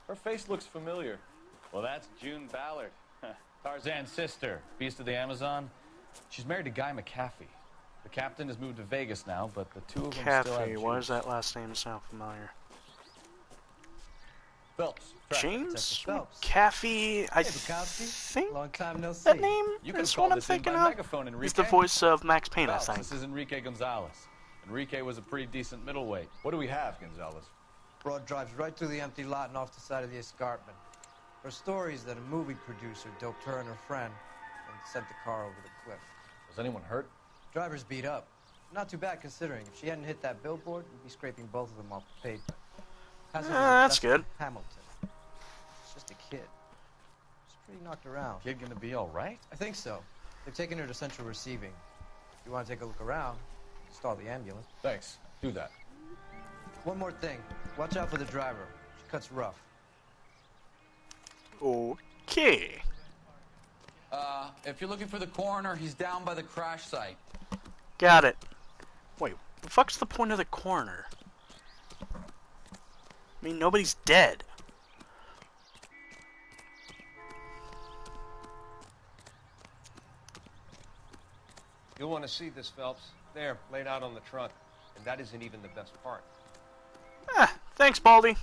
Her face looks familiar. Well, that's June Ballard, Tarzan's sister, beast of the Amazon. She's married to Guy McAfee. The captain has moved to Vegas now, but the two of them still have Caffey, why does juice. that last name sound familiar? Phelps. James Phelps. Caffey, I Hey, Bukowski. think Long time no see. that name You can is call what I'm this in thinking by of. megaphone, Enrique. He's the voice of Max Payne, Phelps, I think. this is Enrique Gonzalez. Enrique was a pretty decent middleweight. What do we have, Gonzalez? Broad drives right through the empty lot and off the side of the escarpment. Her story is that a movie producer doped her and her friend and sent the car over the cliff. Was anyone hurt? Driver's beat up. Not too bad considering. If she hadn't hit that billboard, we'd be scraping both of them off the pavement. That's good. Hamilton. It's just a kid. She's pretty knocked around. Kid gonna be all right? I think so. They've taken her to central receiving. If you want to take a look around, stall the ambulance. Thanks. Do that. One more thing. Watch out for the driver. She cuts rough. Okay. If you're looking for the coroner, he's down by the crash site. Got it. Wait, the fuck's the point of the coroner? I mean, nobody's dead. You'll want to see this, Phelps. There, laid out on the trunk. And that isn't even the best part. Thanks, Baldy.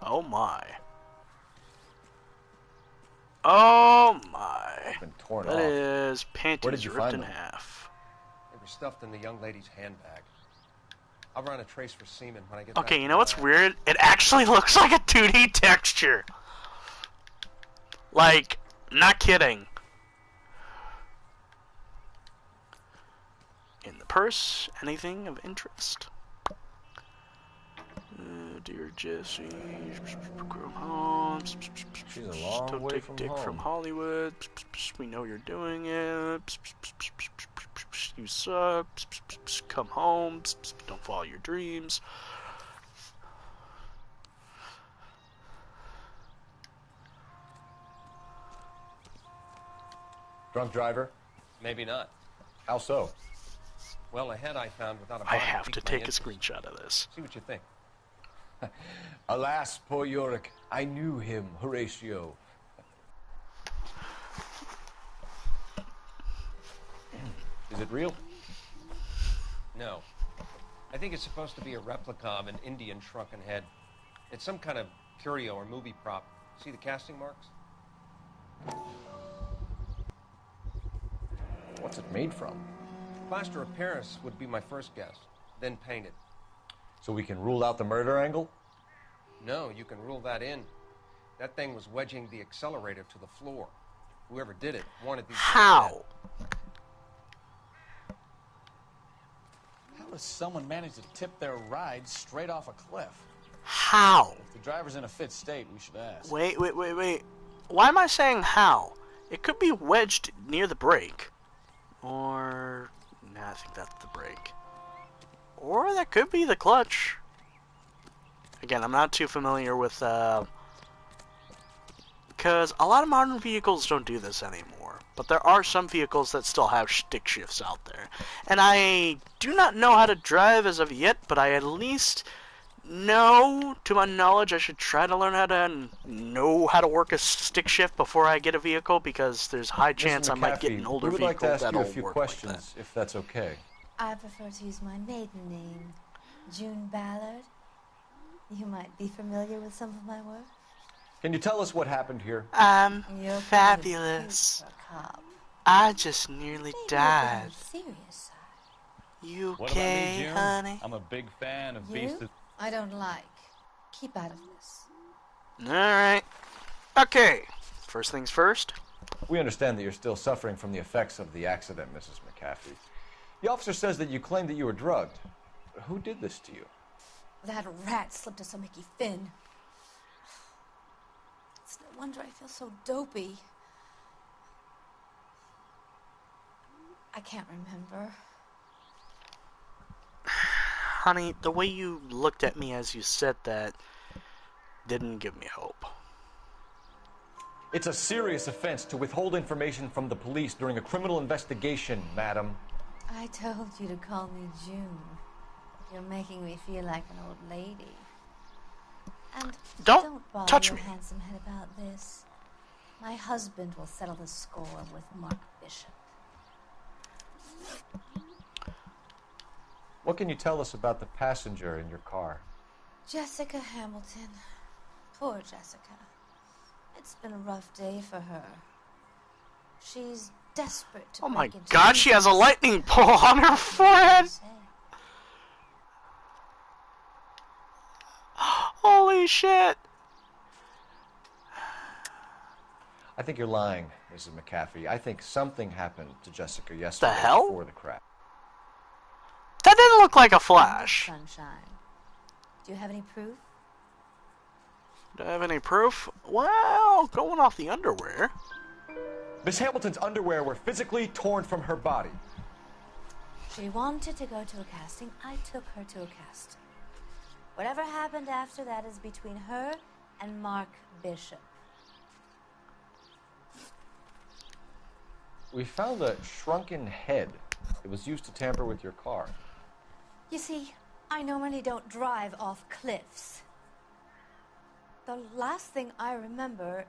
Oh my. Oh my. Been torn That off. is Where did panties you ripped find in them? half. They were stuffed in the young lady's handbag. I'll run a trace for semen when I get Okay, back you to know the what's lab. weird? It actually looks like a 2D texture. Like, not kidding. In the purse, anything of interest? Dear Jesse, come home. She's a long Don't way take from dick home. from Hollywood. We know you're doing it. You suck. Come home. Don't follow your dreams. Drunk driver? Maybe not. How so? Well, a head I found without a I body have to piqued my take a interest. screenshot of this. See what you think. Alas, poor Yorick. I knew him, Horatio. Is it real? No. I think it's supposed to be a replica of an Indian shrunken head. It's some kind of curio or movie prop. See the casting marks? What's it made from? Plaster of Paris would be my first guess, then painted. So we can rule out the murder angle? No, you can rule that in. That thing was wedging the accelerator to the floor. Whoever did it wanted these... How? How does someone manage to tip their ride straight off a cliff? How? If the driver's in a fit state, we should ask. Wait. Why am I saying how? It could be wedged near the brake. Or... Nah, I think that's the brake. Or that could be the clutch. Again, I'm not too familiar with, because a lot of modern vehicles don't do this anymore. But there are some vehicles that still have stick shifts out there. And I do not know how to drive as of yet, but I at least know, to my knowledge, I should try to learn how to know how to work a stick shift before I get a vehicle, because there's a high chance I might get an older we would vehicle like to ask you that'll a few work questions, like that. if that's okay. I prefer to use my maiden name, June Ballard. You might be familiar with some of my work. Can you tell us what happened here? You're Fabulous. kind of cute for a cop. I just nearly Maybe a bit died. on the serious side. You What about me, okay, June? honey? I'm a big fan of You? Beast of... I don't like. Keep out of this. Alright. Okay, first things first. We understand that you're still suffering from the effects of the accident, Mrs. McCaffrey. The officer says that you claimed that you were drugged. Who did this to you? That rat slipped us a Mickey Finn. It's no wonder I feel so dopey. I can't remember. Honey, the way you looked at me as you said that didn't give me hope. It's a serious offense to withhold information from the police during a criminal investigation, madam. I told you to call me June. You're making me feel like an old lady. And don't bother touch your me. handsome head about this. My husband will settle the score with Mark Bishop. What can you tell us about the passenger in your car? Jessica Hamilton. Poor Jessica. It's been a rough day for her. She's desperate to Oh my break into god, she has a lightning bolt on her forehead! Holy shit! I think you're lying, Mrs. McCaffrey. I think something happened to Jessica yesterday hell? before the crash. That didn't look like a flash. Sunshine. Do you have any proof? Do I have any proof? Well, going off the underwear. Miss Hamilton's underwear were physically torn from her body. She wanted to go to a casting. I took her to a casting. Whatever happened after that is between her and Mark Bishop. We found a shrunken head. It was used to tamper with your car. You see, I normally don't drive off cliffs. The last thing I remember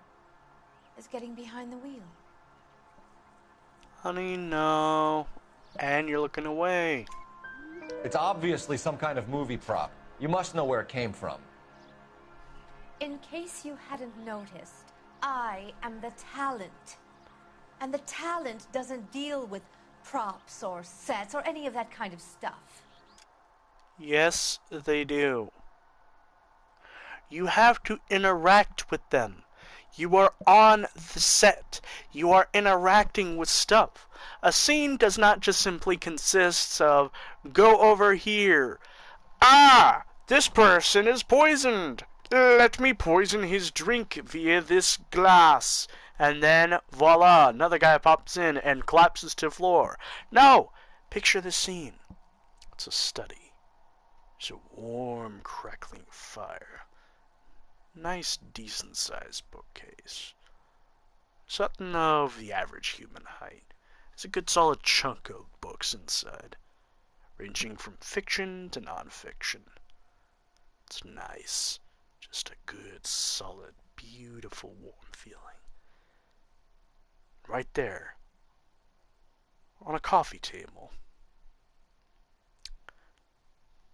is getting behind the wheel. Honey, no. And you're looking away. It's obviously some kind of movie prop. You must know where it came from. In case you hadn't noticed, I am the talent. And the talent doesn't deal with props or sets or any of that kind of stuff. Yes, they do. You have to interact with them. You are on the set. You are interacting with stuff. A scene does not just simply consist of, go over here. Ah, this person is poisoned. Let me poison his drink via this glass. And then, voila, another guy pops in and collapses to the floor. No, picture the scene. It's a study. It's a warm, crackling fire. Nice, decent-sized bookcase. Something of the average human height. It's a good solid chunk of books inside, ranging from fiction to non-fiction. It's nice. Just a good, solid, beautiful, warm feeling. Right there, on a coffee table,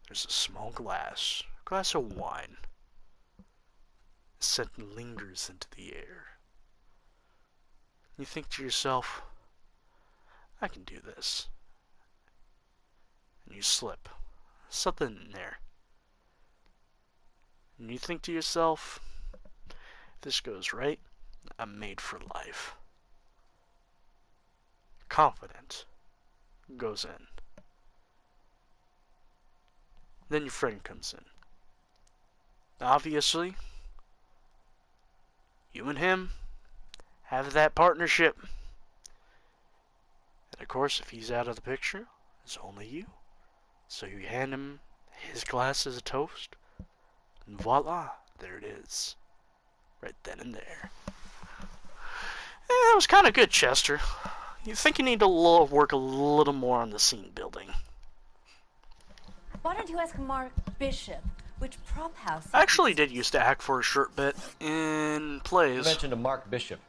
there's a small glass of wine. The scent lingers into the air. You think to yourself, I can do this. And you slip something in there. And you think to yourself, if this goes right, I'm made for life. Confident goes in. Then your friend comes in. Obviously, you and him have that partnership. And of course, if he's out of the picture, it's only you. So you hand him his glass as a toast, and voila, there it is. Right then and there. That was kind of good, Chester. You think you need to work a little more on the scene building. Why don't you ask Mark Bishop which prop house? I actually did used to act for a short bit in plays. You mentioned a Mark Bishop.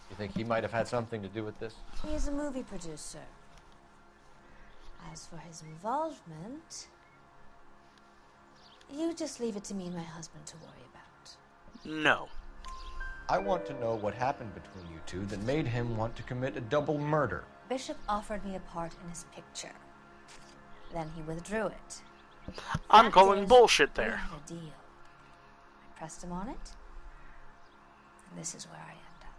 You think he might have had something to do with this? He is a movie producer. As for his involvement, you just leave it to me and my husband to worry about. No. I want to know what happened between you two that made him want to commit a double murder. Bishop offered me a part in his picture. Then he withdrew it. I'm calling bullshit there. We had a deal. I pressed him on it, And this is where I end up.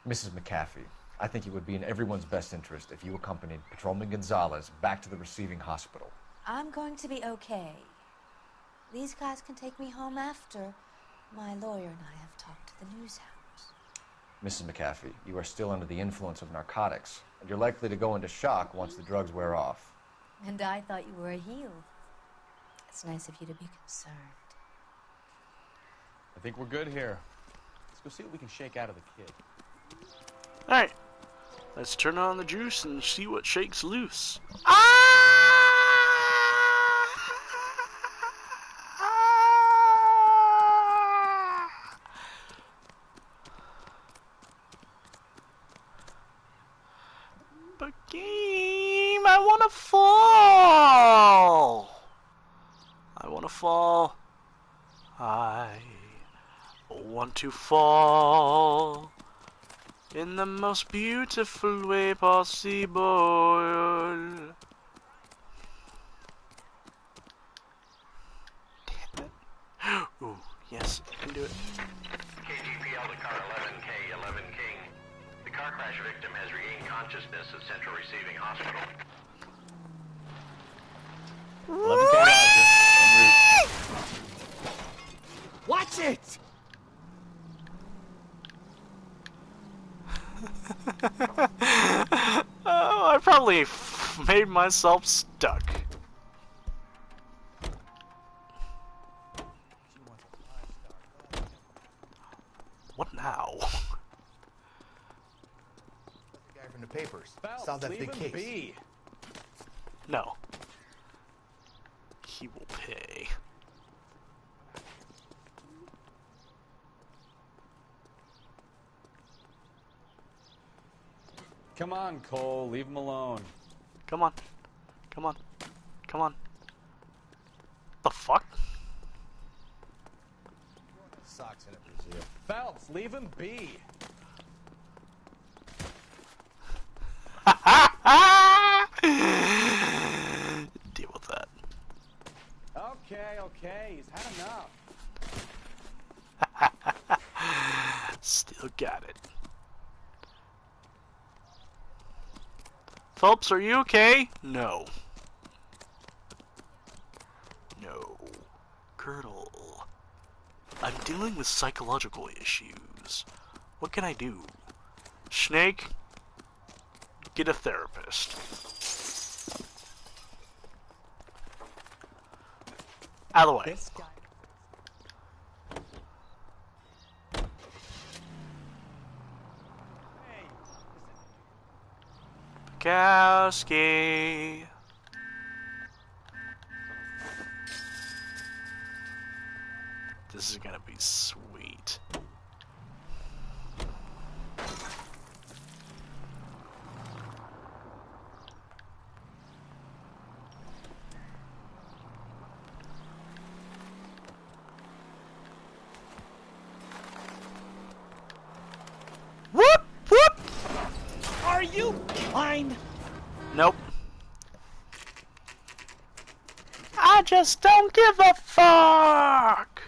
Mrs. McAfee, I think it would be in everyone's best interest if you accompanied Patrolman Gonzalez back to the receiving hospital. I'm going to be okay. These guys can take me home after my lawyer and I have talked to the news hounds. Mrs. McAfee, you are still under the influence of narcotics, and you're likely to go into shock once the drugs wear off. And I thought you were a heel. It's nice of you to be concerned. I think we're good here. Let's go see what we can shake out of the kid. Alright. Let's turn on the juice and see what shakes loose. But game, I wanna fall. I wanna fall. I want to fall in the most beautiful way possible. Damn it. Ooh, yes, I can do it. KGPL to car 11K, 11 King. The car crash victim has regained consciousness at Central Receiving Hospital. 11K Roger. En route. Watch it! Oh, I probably made myself stuck. What now? The guy from the papers. Phelps, Solve that leave big him case. be. No. He will pay. Come on, Cole. Leave him alone. Come on. Come on. Come on. The fuck? Socks in it, Brazil. Phelps, leave him be. Deal with that. Okay. He's had enough. Still got it. Phelps, are you okay? No. No. Girdle. I'm dealing with psychological issues. What can I do? Snake, get a therapist. Out of the way. This guy. Kowski. This is gonna be sweet. Whoop! Whoop! Are you blind? Nope. I just don't give a fuck!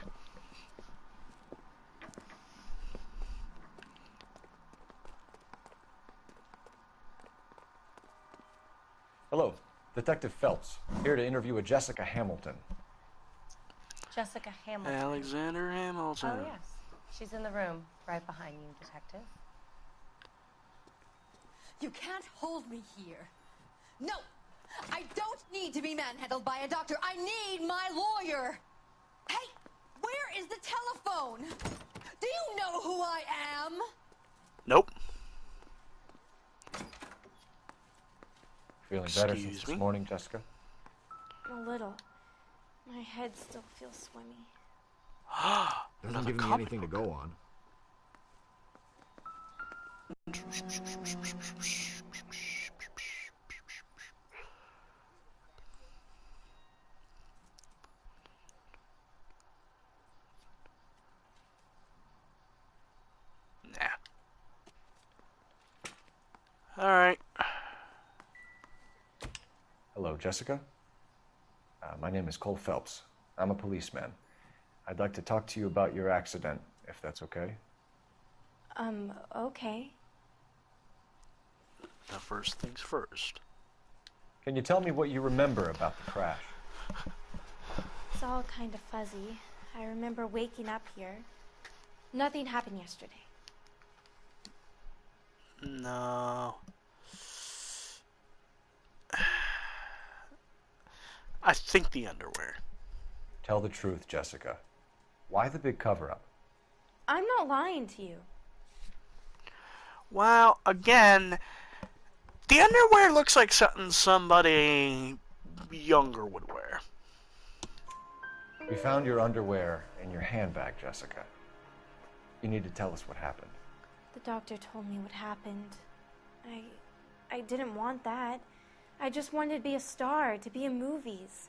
Hello, Detective Phelps, here to interview a Jessica Hamilton. Jessica Hamilton. Alexander Hamilton. Oh, yes. She's in the room right behind you, Detective. You can't hold me here. No! I don't need to be manhandled by a doctor. I need my lawyer. Hey, where is the telephone? Do you know who I am? Nope. Feeling better Excuse since me? this morning, Jessica? A little. My head still feels swimmy. Doesn't Another give me comic anything to go on. Nah. Alright. Hello, Jessica. My name is Cole Phelps. I'm a policeman. I'd like to talk to you about your accident if that's okay. Okay. Now, first things first. Can you tell me what you remember about the crash? It's all kind of fuzzy. I remember waking up here. Nothing happened yesterday. No. I think the underwear. Tell the truth, Jessica. Why the big cover-up? I'm not lying to you. Well, again, the underwear looks like something somebody younger would wear. We found your underwear in your handbag, Jessica. You need to tell us what happened. The doctor told me what happened. I didn't want that. I just wanted to be a star, to be in movies.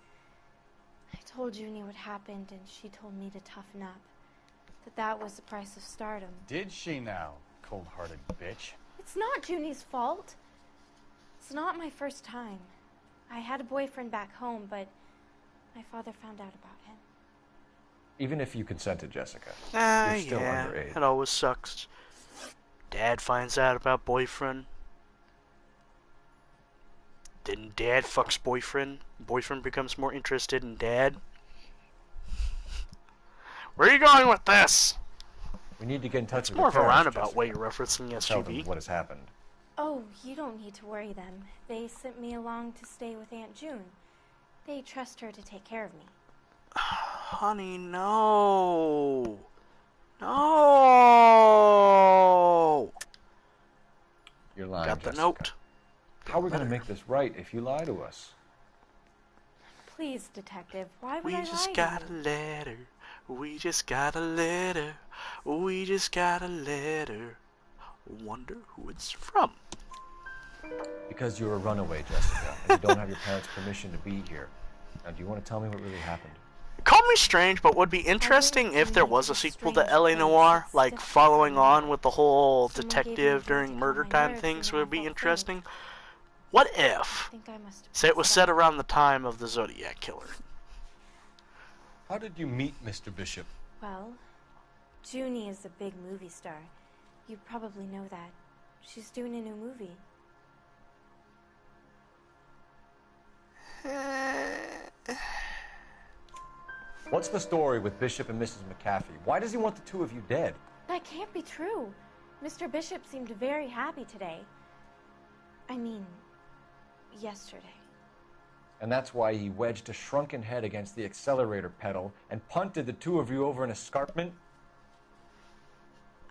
I told Junie what happened, and she told me to toughen up. That was the price of stardom. Did she now, cold-hearted bitch? It's not Junie's fault. It's not my first time. I had a boyfriend back home, but my father found out about him. Even if you consented, Jessica, you're still underage. It always sucks. Dad finds out about boyfriend. Then dad fucks boyfriend. Boyfriend becomes more interested in dad. Where are you going with this? We need to get in touch It's with more of a parents, roundabout Jessica. way you're referencing SGV. Tell them what has happened. Oh, you don't need to worry them. They sent me along to stay with Aunt June. They trust her to take care of me. Honey, no. No. You're lying, Got the Jessica. note. How are we going to make this right if you lie to us? Please, detective, why would We I lie just to got you? a letter. We just got a letter. We just got a letter. Wonder who it's from. Because you're a runaway, Jessica, and you don't have your parents' permission to be here. Now, do you want to tell me what really happened? Call me strange, but would be interesting if there was a sequel to LA Noire, like following on with the whole detective during murder time things would be interesting. What if, say it was set around the time of the Zodiac Killer? How did you meet Mr. Bishop? Well, Junie is a big movie star. You probably know that. She's doing a new movie. What's the story with Bishop and Mrs. McAfee? Why does he want the two of you dead? That can't be true. Mr. Bishop seemed very happy today. I mean, yesterday. And that's why he wedged a shrunken head against the accelerator pedal and punted the two of you over an escarpment?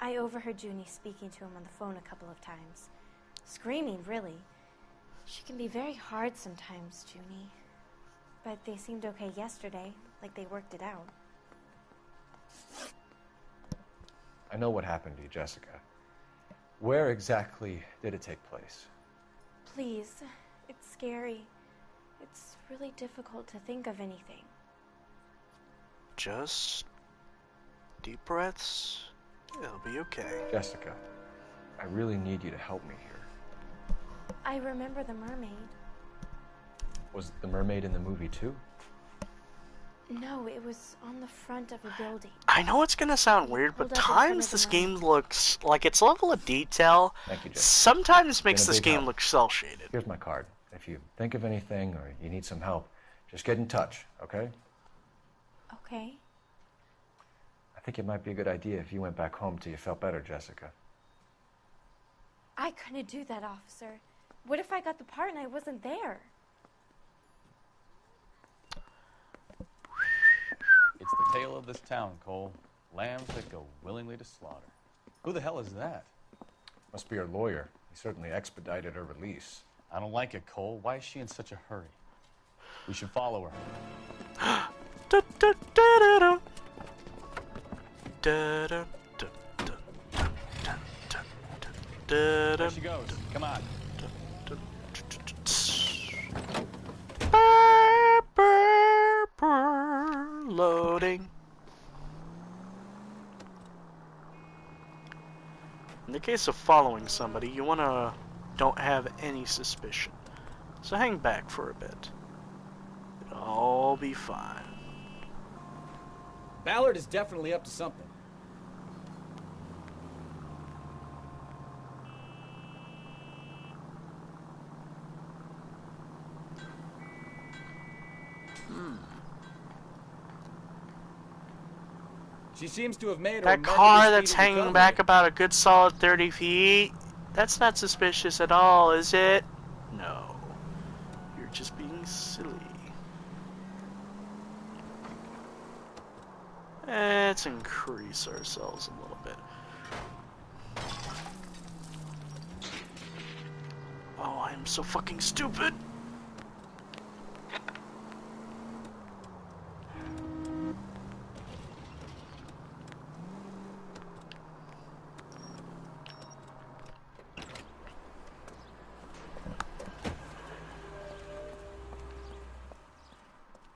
I overheard Junie speaking to him on the phone a couple of times. Screaming, really. She can be very hard sometimes, Junie. But they seemed okay yesterday, like they worked it out. I know what happened to you, Jessica. Where exactly did it take place? Please, it's scary. It's really difficult to think of anything. Just deep breaths. It'll be okay. Jessica, I really need you to help me here. I remember the mermaid. Was the mermaid in the movie too? No, it was on the front of a building. I know it's gonna sound weird, but times this game looks like its level of detail Thank you, Jessica. sometimes makes Been a this big game help. look cel-shaded. Here's my card. If you think of anything or you need some help, just get in touch, okay? Okay. I think it might be a good idea if you went back home till you felt better, Jessica. I couldn't do that, officer. What if I got the part and I wasn't there? It's the tale of this town, Cole. Lambs that go willingly to slaughter. Who the hell is that? Must be her lawyer. He certainly expedited her release. I don't like it, Cole. Why is she in such a hurry? We should follow her. There she goes. Come on. Loading. In the case of following somebody, you don't have any suspicion. So hang back for a bit. It'll all be fine. Ballard is definitely up to something. She seems to have made that car that's hanging back about a good solid 30 feet. That's not suspicious at all, is it? No. You're just being silly. Let's increase ourselves a little bit. Oh, I'm so fucking stupid.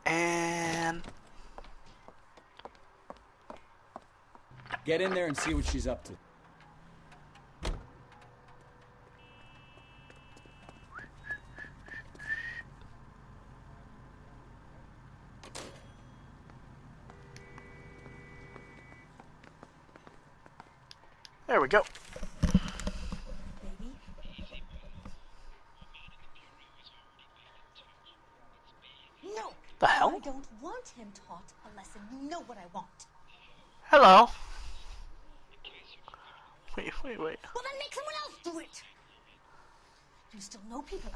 And get in there and see what she's up to. there we go. No! The hell? I don't want him taught a lesson. You know what I want. Hello. Wait. Well, then make someone else do it! You still know people.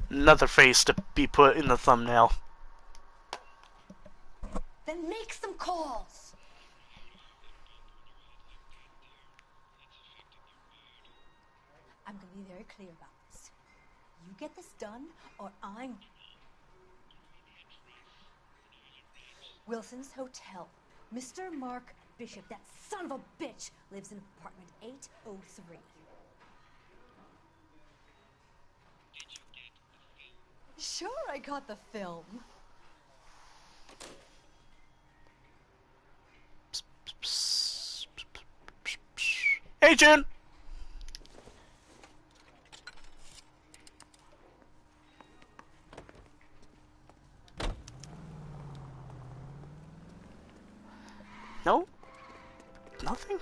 Another face to be put in the thumbnail. Then make some calls! I'm going to be very clear about this. You get this done, or I'm... Wilson's Hotel. Mr. Mark Bishop, that son of a bitch, lives in apartment 803. Sure, I got the film. Hey, June. No? Nothing?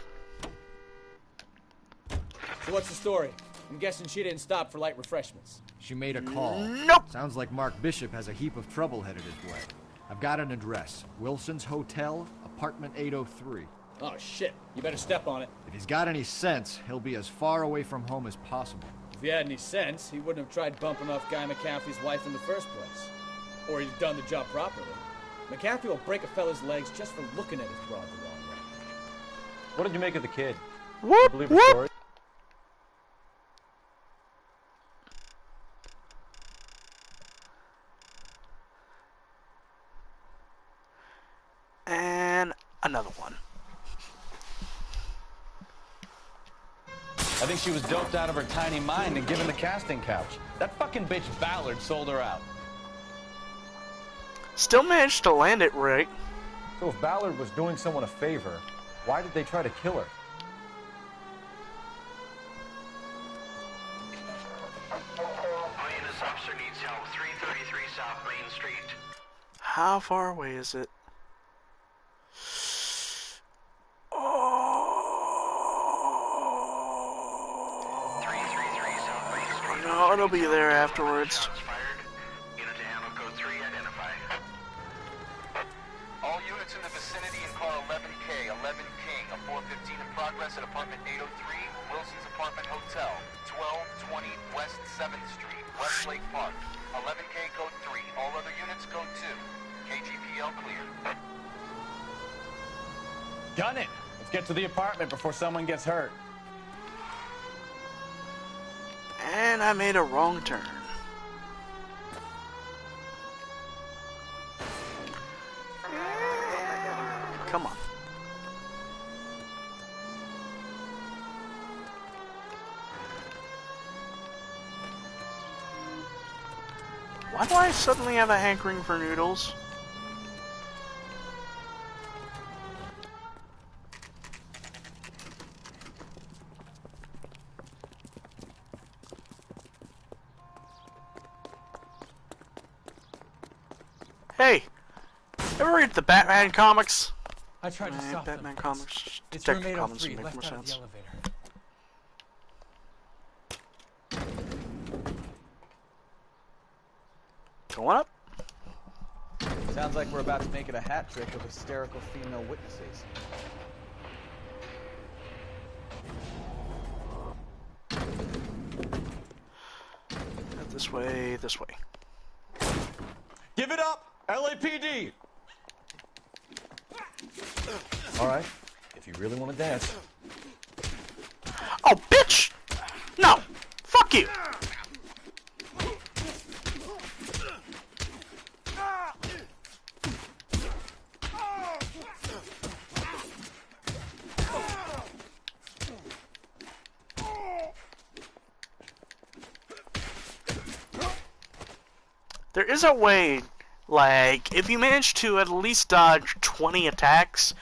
So what's the story? I'm guessing she didn't stop for light refreshments. She made a call. Nope. Sounds like Mark Bishop has a heap of trouble headed his way. I've got an address. Wilson's Hotel, apartment 803. Oh, shit. You better step on it. If he's got any sense, he'll be as far away from home as possible. If he had any sense, he wouldn't have tried bumping off Guy McCaffrey's wife in the first place. Or he'd have done the job properly. McCaffrey will break a fella's legs just for looking at his broad the wrong way. What did you make of the kid? Whoop, You believe her story? And another one. I think she was doped out of her tiny mind and given the casting couch. That fucking bitch Ballard sold her out. Still managed to land it right. So if Ballard was doing someone a favor, why did they try to kill her? This officer needs help. 333 South Main Street. How far away is it? No, it'll be there afterwards. Unit to handle code 3, identify. All units in the vicinity in car 11K, 11 King, a 415 in progress at apartment 803, Wilson's Apartment Hotel, 1220 West 7th Street, Westlake Park. 11K code 3, all other units code 2. KGPL clear. Gun it! Let's get to the apartment before someone gets hurt. And I made a wrong turn. Come on. Why do I suddenly have a hankering for noodles? Hey, ever read the Batman comics? I tried to stop Batman them. comics, It's Detective room Comics 803, would make left more out of the sense. elevator. Going up? Sounds like we're about to make it a hat trick of hysterical female witnesses. This way, this way. Give it up, LAPD! All right, if you really want to dance. Oh, bitch! No! Fuck you! There is a way, like, if you manage to at least dodge 20 attacks,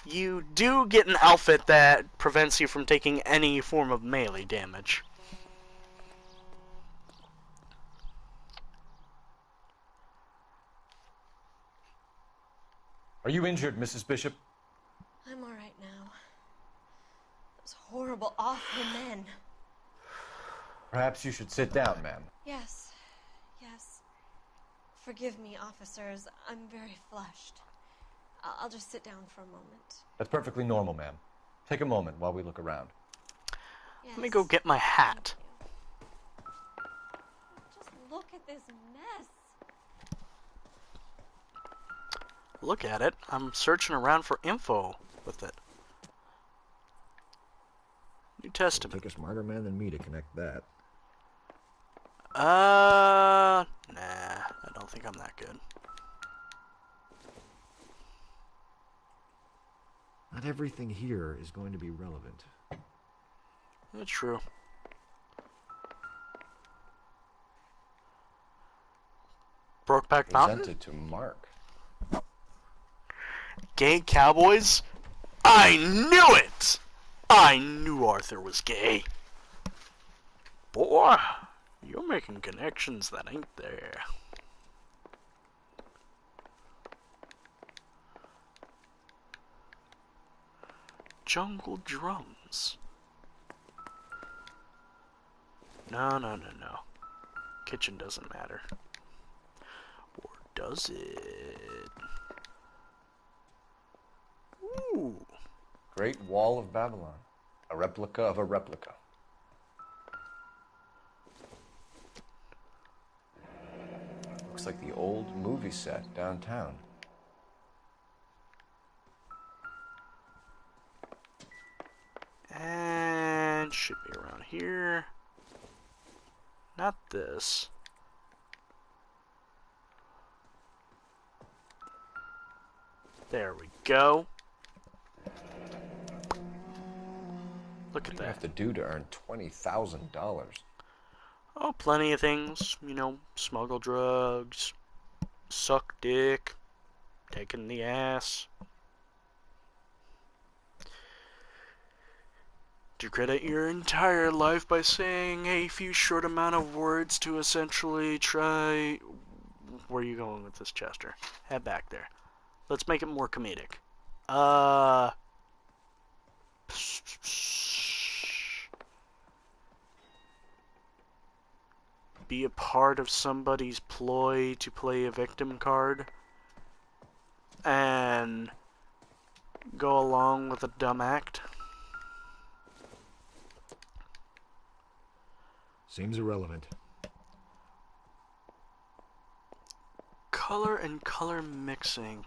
you do get an outfit that prevents you from taking any form of melee damage. Are you injured, Mrs. Bishop? I'm all right now. Those horrible, awful men. Perhaps you should sit down, ma'am. Yes, yes. Forgive me, officers. I'm very flushed. I'll just sit down for a moment. That's perfectly normal, ma'am. Take a moment while we look around. Yes. Let me go get my hat. Just look at this mess. Look at it. I'm searching around for info with it. New Testament. Take a smarter man than me to connect that. Nah, I don't think I'm that good. Not everything here is going to be relevant. That's true. Brokeback Mountain? Presented to Mark. Gay cowboys? I knew it! I knew Arthur was gay. Boy, you're making connections that ain't there. Jungle drums. No. Kitchen doesn't matter. Or does it? Ooh. Great Wall of Babylon. A replica of a replica. Looks like the old movie set downtown. And should be around here. Not this. There we go. Look at that. What do you have to do to earn $20,000? Oh, plenty of things. You know, smuggle drugs, suck dick, taking the ass. To credit your entire life by saying a few short amount of words to essentially try... Where are you going with this, Chester? Head back there. Let's make it more comedic. Be a part of somebody's ploy to play a victim card. And go along with a dumb act. Seems irrelevant. Color and color mixing.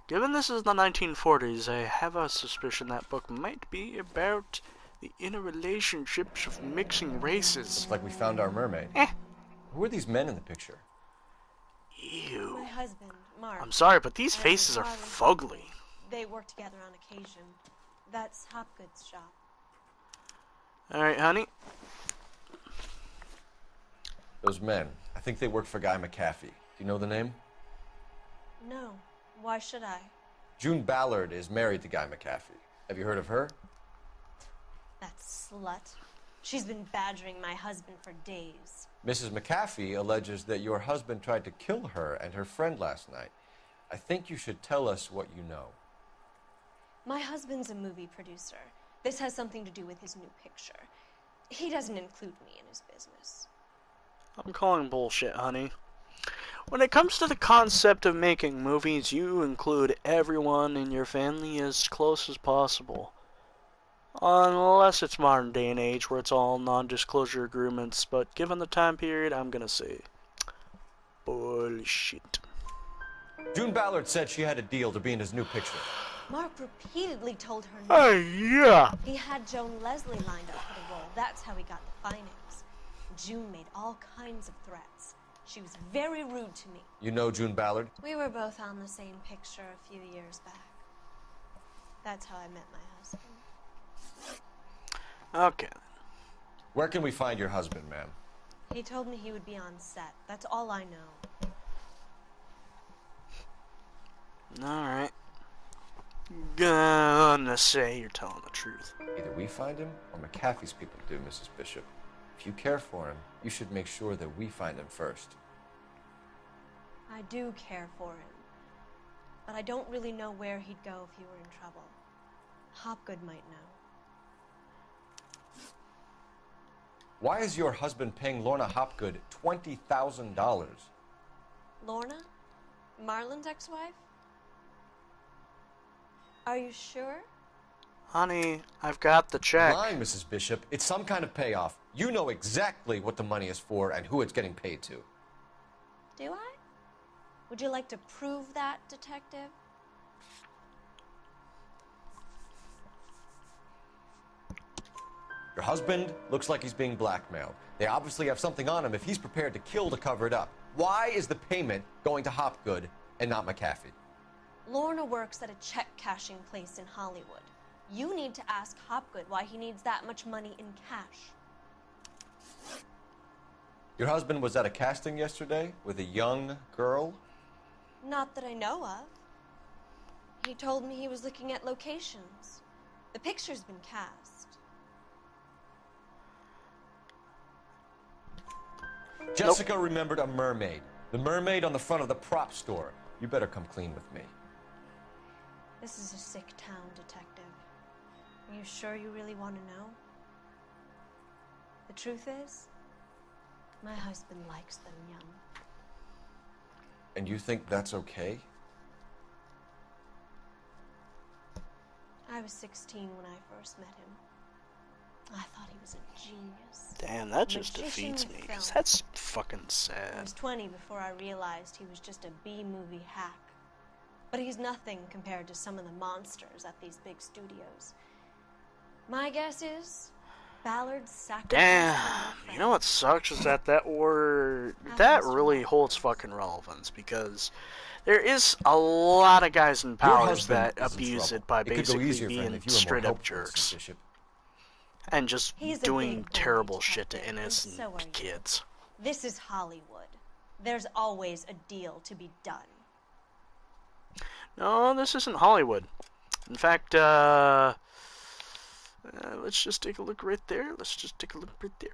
Given this is the 1940s, I have a suspicion that book might be about the interrelationships of mixing races. It's like we found our mermaid. Who are these men in the picture? Ew. My husband, Mark. I'm sorry, but these and faces are Harlan. fugly. They work together on occasion. That's Hopgood's shop. Alright, honey. Those men. I think they work for Guy McAfee. Do you know the name? No. Why should I? June Ballard is married to Guy McAfee. Have you heard of her? That slut. She's been badgering my husband for days. Mrs. McAfee alleges that your husband tried to kill her and her friend last night. I think you should tell us what you know. My husband's a movie producer. This has something to do with his new picture. He doesn't include me in his business. I'm calling bullshit, honey. When it comes to the concept of making movies, you include everyone in your family as close as possible. Unless it's modern day and age where it's all non-disclosure agreements, but given the time period, I'm gonna say bullshit. June Ballard said she had a deal to be in his new picture. Mark repeatedly told her no. Oh, yeah. He had Joan Leslie lined up for the role. That's how he got the finance. June made all kinds of threats. She was very rude to me. You know June Ballard? We were both on the same picture a few years back. That's how I met my husband. Okay. Where can we find your husband, ma'am? He told me he would be on set. That's all I know. Alright. Gonna say you're telling the truth. Either we find him or McAfee's people do, Mrs. Bishop. If you care for him, you should make sure that we find him first. I do care for him. But I don't really know where he'd go if he were in trouble. Hopgood might know. Why is your husband paying Lorna Hopgood $20,000? Lorna? Marlon's ex-wife? Are you sure? Honey, I've got the check. Lying, Mrs. Bishop. It's some kind of payoff. You know exactly what the money is for and who it's getting paid to. Do I? Would you like to prove that, detective? Your husband looks like he's being blackmailed. They obviously have something on him if he's prepared to kill to cover it up. Why is the payment going to Hopgood and not McAfee? Lorna works at a check-cashing place in Hollywood. You need to ask Hopgood why he needs that much money in cash. Your husband was at a casting yesterday with a young girl? Not that I know of. He told me he was looking at locations. The picture's been cast. Jessica remembered a mermaid. The mermaid on the front of the prop store. You better come clean with me. This is a sick town, detective. Are you sure you really want to know? The truth is, my husband likes them young. And you think that's okay? I was 16 when I first met him. I thought he was a genius. Damn, that just defeats me, because that's fucking sad. I was 20 before I realized he was just a B-movie hack. But he's nothing compared to some of the monsters at these big studios. My guess is Ballard's sacrifice. Damn, you know what sucks is that that really holds fucking relevance, because there is a lot of guys in powers that abuse it by basically being straight up jerks. And just doing terrible shit to innocent kids. This is Hollywood. There's always a deal to be done. No, this isn't Hollywood. In fact, let's just take a look right there. Let's just take a look right there.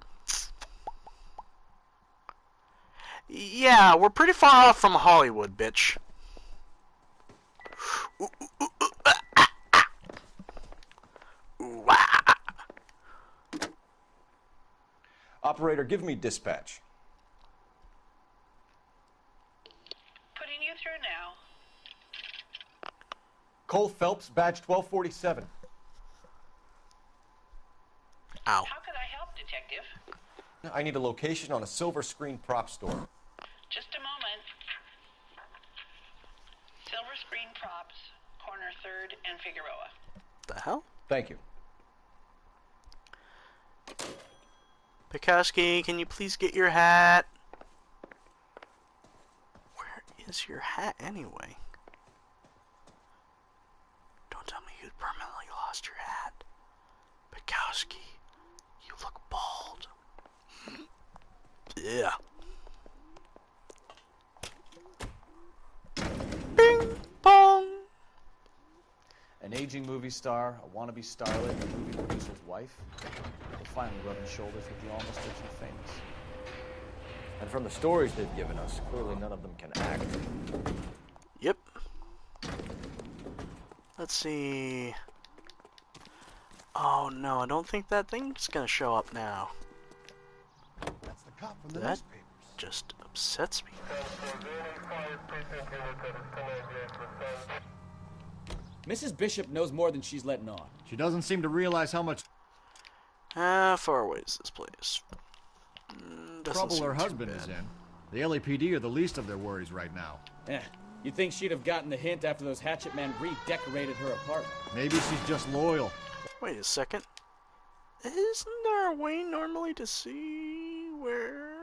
Yeah, we're pretty far off from Hollywood, bitch. Operator, give me dispatch. Putting you through now. Cole Phelps, badge 1247. Ow. How can I help, Detective? I need a location on a silver screen prop store. Just a moment. Silver Screen Props, corner 3rd and Figueroa. The hell? Thank you. Pikowski, can you please get your hat? Where is your hat anyway? Don't tell me you permanently lost your hat. Pikowski, you look bald. Yeah. Bing bong. An aging movie star, a wannabe starlet, a movie producer's wife. They're finally rubbing shoulders with the almost rich and famous. And from the stories they've given us, clearly none of them can act. Yep. Let's see. Oh no, I don't think that thing's gonna show up now. That's the cop from the That newspapers. just upsets me. Mrs. Bishop knows more than she's letting on. She doesn't seem to realize how much How far away is this place? trouble her husband is in. The LAPD are the least of their worries right now. Yeah. You'd think she'd have gotten the hint after those hatchet men redecorated her apartment. Maybe she's just loyal. Wait a second. Isn't there a way normally to see where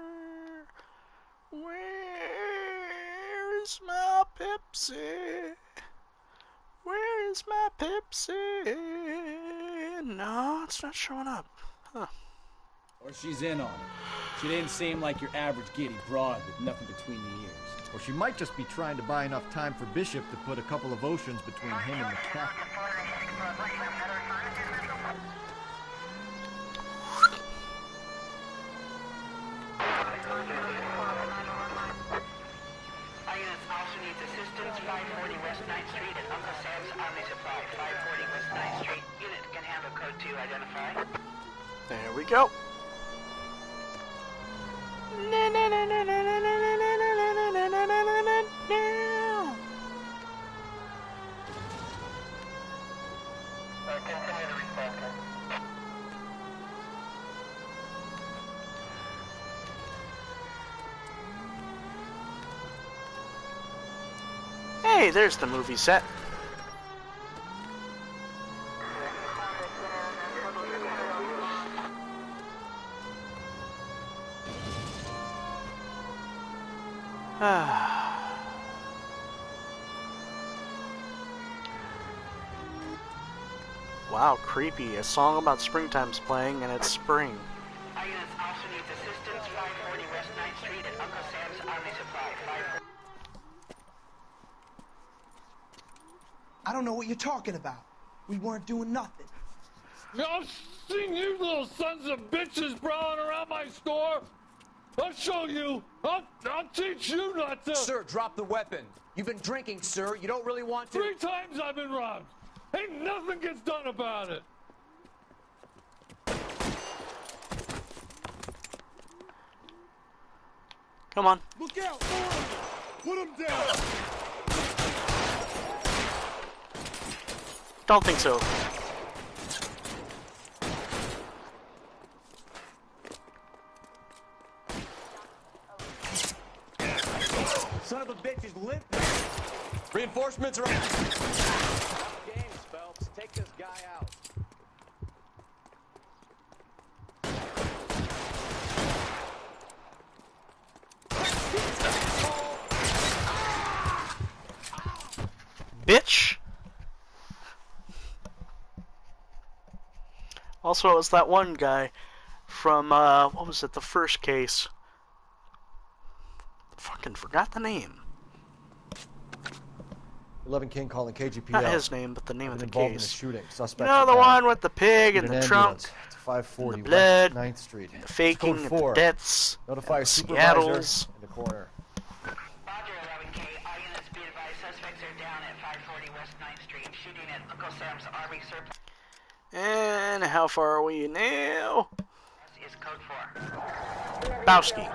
is my Pepsi? Where is my Pepsi? No, it's not showing up. Huh. Or she's in on it. She didn't seem like your average giddy broad with nothing between the ears. Or she might just be trying to buy enough time for Bishop to put a couple of oceans between him and the cat. Units also needs assistance. 540 West 9th Street and Uncle Sam's Army Supply. 540 West 9th Street. Unit can handle code 2. Identify. There we go. Hey, there's the movie set. Wow, creepy. A song about springtime's playing and it's spring. Our units also needs assistance. 540 West 9th Street and Uncle Sam's Army Supply. 540. I don't know what you're talking about. We weren't doing nothing. I've seen you little sons of bitches prowling around my store. I'll show you. I'll teach you not to. Sir, drop the weapon. You've been drinking, sir. You don't really want to. 3 times I've been robbed. Ain't nothing gets done about it. Come on. Look out! Put him down! Don't think so. Son of a bitch is limp. Reinforcements are out. Games, Phelps. Take this guy out. Bitch! Also, it was that one guy from, what was it, the first case. Fucking forgot the name. 11 King calling KGPL. Not his name, but the name of the involved case. in a shooting. You Suspect know, the one with the pig and Need an the trunk, ambulance to 540 and the blood, West 9th Street. the faking, Code and 4. the deaths, Notify and the supervisor Seattles. in the corner. Roger, 11K. All units be advised. Suspects are down at 540 West 9th Street. Shooting at Uncle Sam's Army Surplus. And how far are we now? Is code 4. Bowski.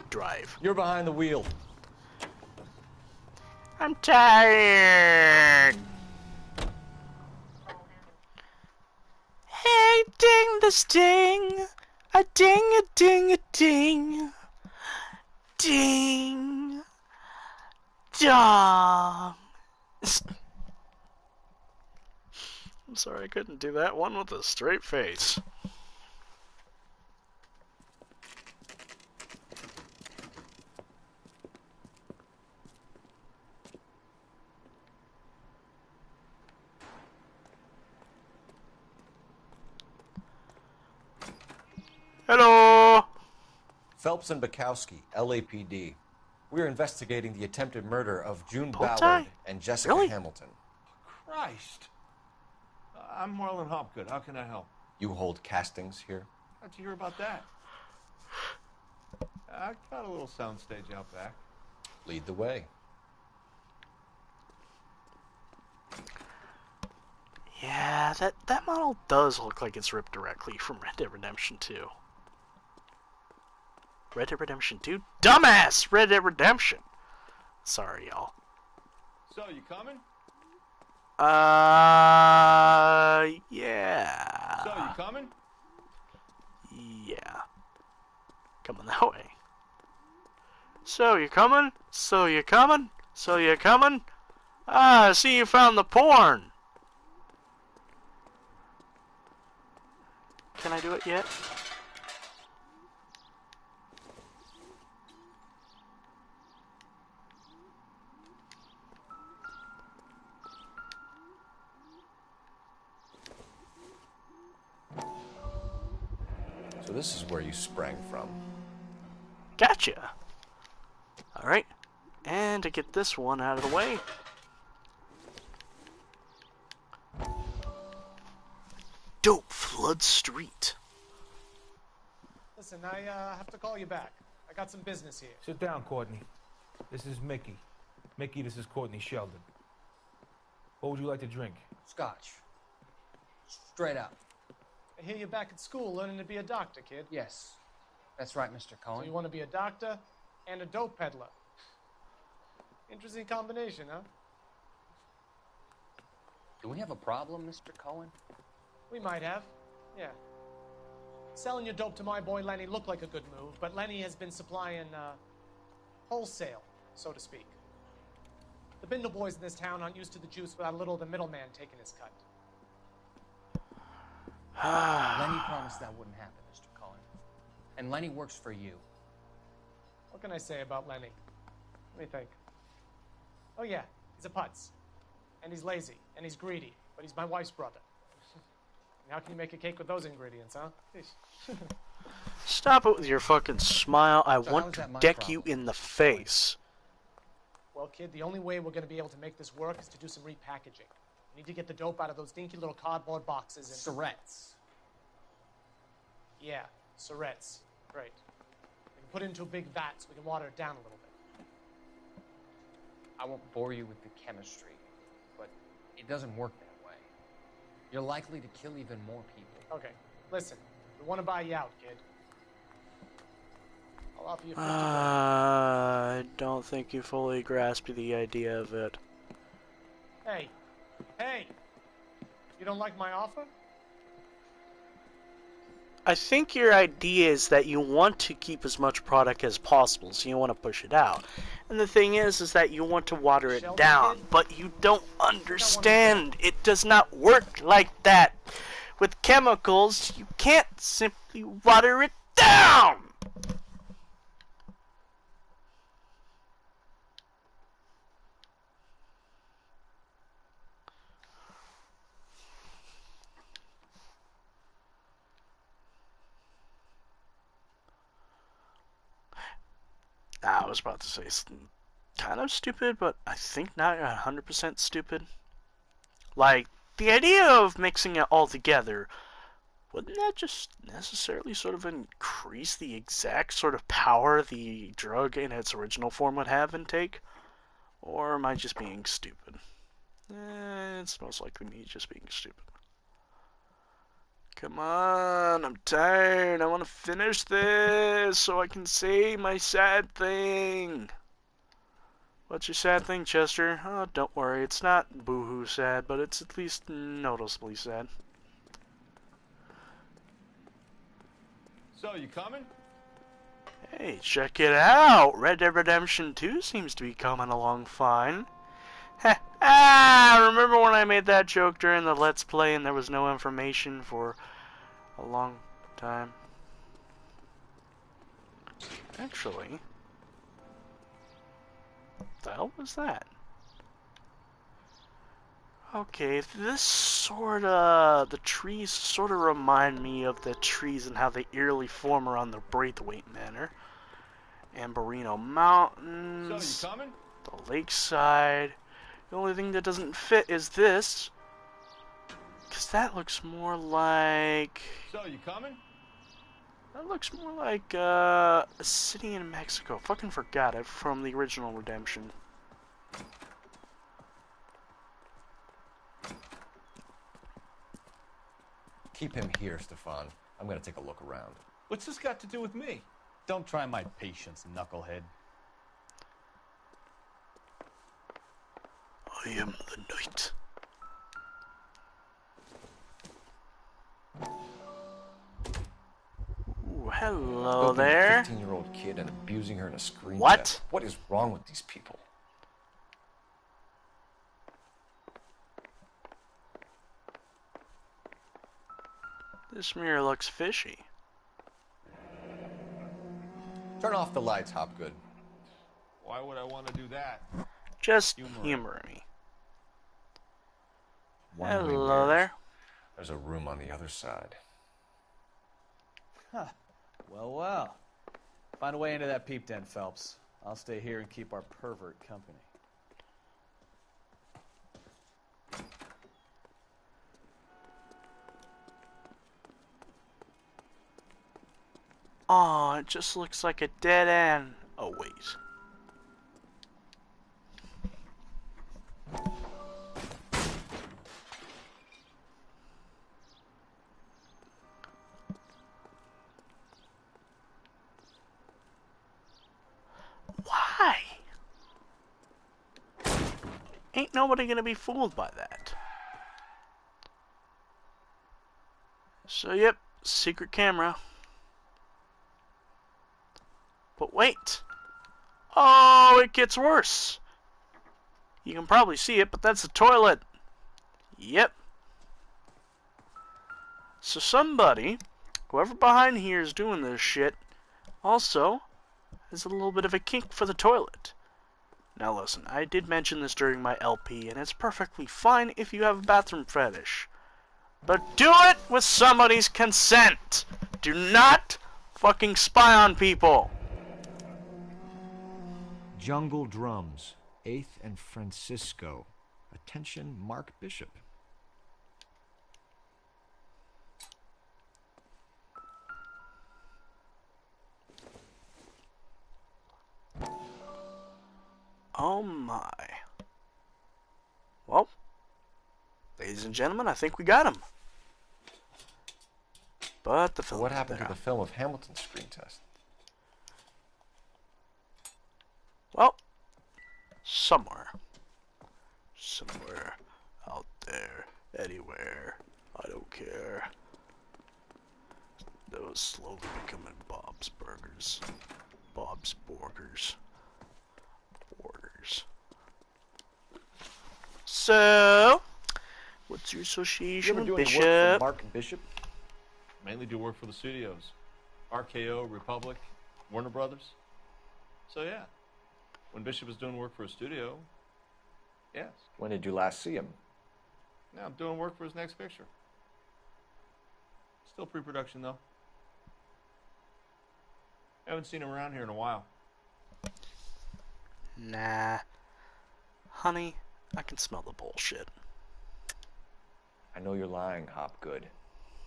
Drive. You're behind the wheel. I'm tired. Hey, ding the sting. A ding, a ding, a ding. Ding. Dong. I'm sorry I couldn't do that one with a straight face. Hello! Phelps and Bukowski, LAPD. We're investigating the attempted murder of June Pull-tie? Ballard and Jessica Really? Hamilton. Christ. I'm Marlon Hopgood. How can I help? You hold castings here? How'd you hear about that? I got a little soundstage out back. Lead the way. Yeah, that model does look like it's ripped directly from Red Dead Redemption 2. Red Dead Redemption 2? Dumbass! Red Dead Redemption! Sorry, y'all. So, you coming? Yeah. So, you coming? Yeah. Coming that way. So, you coming? So, you coming? So, you coming? Ah, I see you found the porn. Can I do it yet? So this is where you sprang from. Gotcha. Alright. And to get this one out of the way. Dope Flood Street. Listen, I have to call you back. I got some business here. Sit down, Courtney. This is Mickey. Mickey, this is Courtney Sheldon. What would you like to drink? Scotch. Straight up. I hear you're back at school learning to be a doctor, kid. Yes. That's right, Mr. Cohen. So you want to be a doctor and a dope peddler. Interesting combination, huh? Do we have a problem, Mr. Cohen? We might have, yeah. Selling your dope to my boy Lenny looked like a good move, but Lenny has been supplying, wholesale, so to speak. The Bindle boys in this town aren't used to the juice without a little of the middleman taking his cut. Lenny promised that wouldn't happen, Mr. Cohen. And Lenny works for you. What can I say about Lenny? Let me think. Oh yeah, he's a putz. And he's lazy, and he's greedy, but he's my wife's brother. How can you make a cake with those ingredients, huh? Stop it with your fucking smile. I want to deck you in the face. Well, kid, the only way we're going to be able to make this work is to do some repackaging. We need to get the dope out of those dinky little cardboard boxes and... Surrettes. Yeah, surrettes. Great. We can put it into a big vat so we can water it down a little bit. I won't bore you with the chemistry, but it doesn't work that way. You're likely to kill even more people. Okay, listen. We want to buy you out, kid. I'll offer you 50 I don't think you fully grasped the idea of it. Hey. Hey! You don't like my offer? I think your idea is that you want to keep as much product as possible, so you want to push it out. And the thing is that you want to water it down, but you don't understand. It does not work like that. With chemicals, you can't simply water it down! I was about to say kind of stupid, but I think not 100% stupid. Like, the idea of mixing it all together, wouldn't that just necessarily sort of increase the exact sort of power the drug in its original form would have and take? Or am I just being stupid? It's most likely me just being stupid. Come on, I'm tired. I want to finish this so I can say my sad thing. What's your sad thing, Chester? Oh, don't worry. It's not boo-hoo sad, but it's at least noticeably sad. So, you coming? Hey, check it out. Red Dead Redemption 2 seems to be coming along fine. Remember when I made that joke during the Let's Play and there was no information for a long time? Actually, what the hell was that? Okay, the trees sort of remind me of the trees and how they eerily form around the Braithwaite Manor. Amberino Mountains. So, you coming? The lakeside. The only thing that doesn't fit is this. Because that looks more like... So, you coming? That looks more like a city in Mexico. Fucking forgot it from the original Redemption. Keep him here, Stefan. I'm gonna take a look around. What's this got to do with me? Don't try my patience, knucklehead. I am the night. Ooh, hello Doping there. a 15-year-old kid and abusing her in a screen What? test. What is wrong with these people? This mirror looks fishy. Turn off the lights, Hopgood. Why would I want to do that? Just humor me. Hello there. There's a room on the other side. Huh. Well. Find a way into that peep den, Phelps. I'll stay here and keep our pervert company. Aw, it just looks like a dead end. Oh, wait. Why? Ain't nobody gonna be fooled by that. So, yep, secret camera. But wait. Oh, it gets worse. You can probably see it, but that's the toilet. Yep. So somebody, whoever behind here is doing this shit, also has a little bit of a kink for the toilet. Now listen, I did mention this during my LP, and it's perfectly fine if you have a bathroom fetish. But do it with somebody's consent. Do not fucking spy on people. Jungle Drums, 8th and Francisco. Attention, Mark Bishop. Oh my. Well, ladies and gentlemen, I think we got him. But the film. What happened to the film of Hamilton's screen test? Well, somewhere out there, anywhere, I don't care. That was slowly becoming Bob's Burgers. Bob's Burgers. So, what's your association with Bishop? Work for Mark Bishop? Mainly do work for the studios. RKO, Republic, Warner Brothers. So yeah, when Bishop is doing work for a studio, yes. When did you last see him? Now I'm doing work for his next picture. Still pre-production though. Haven't seen him around here in a while. Nah. Honey, I can smell the bullshit. I know you're lying, Hopgood.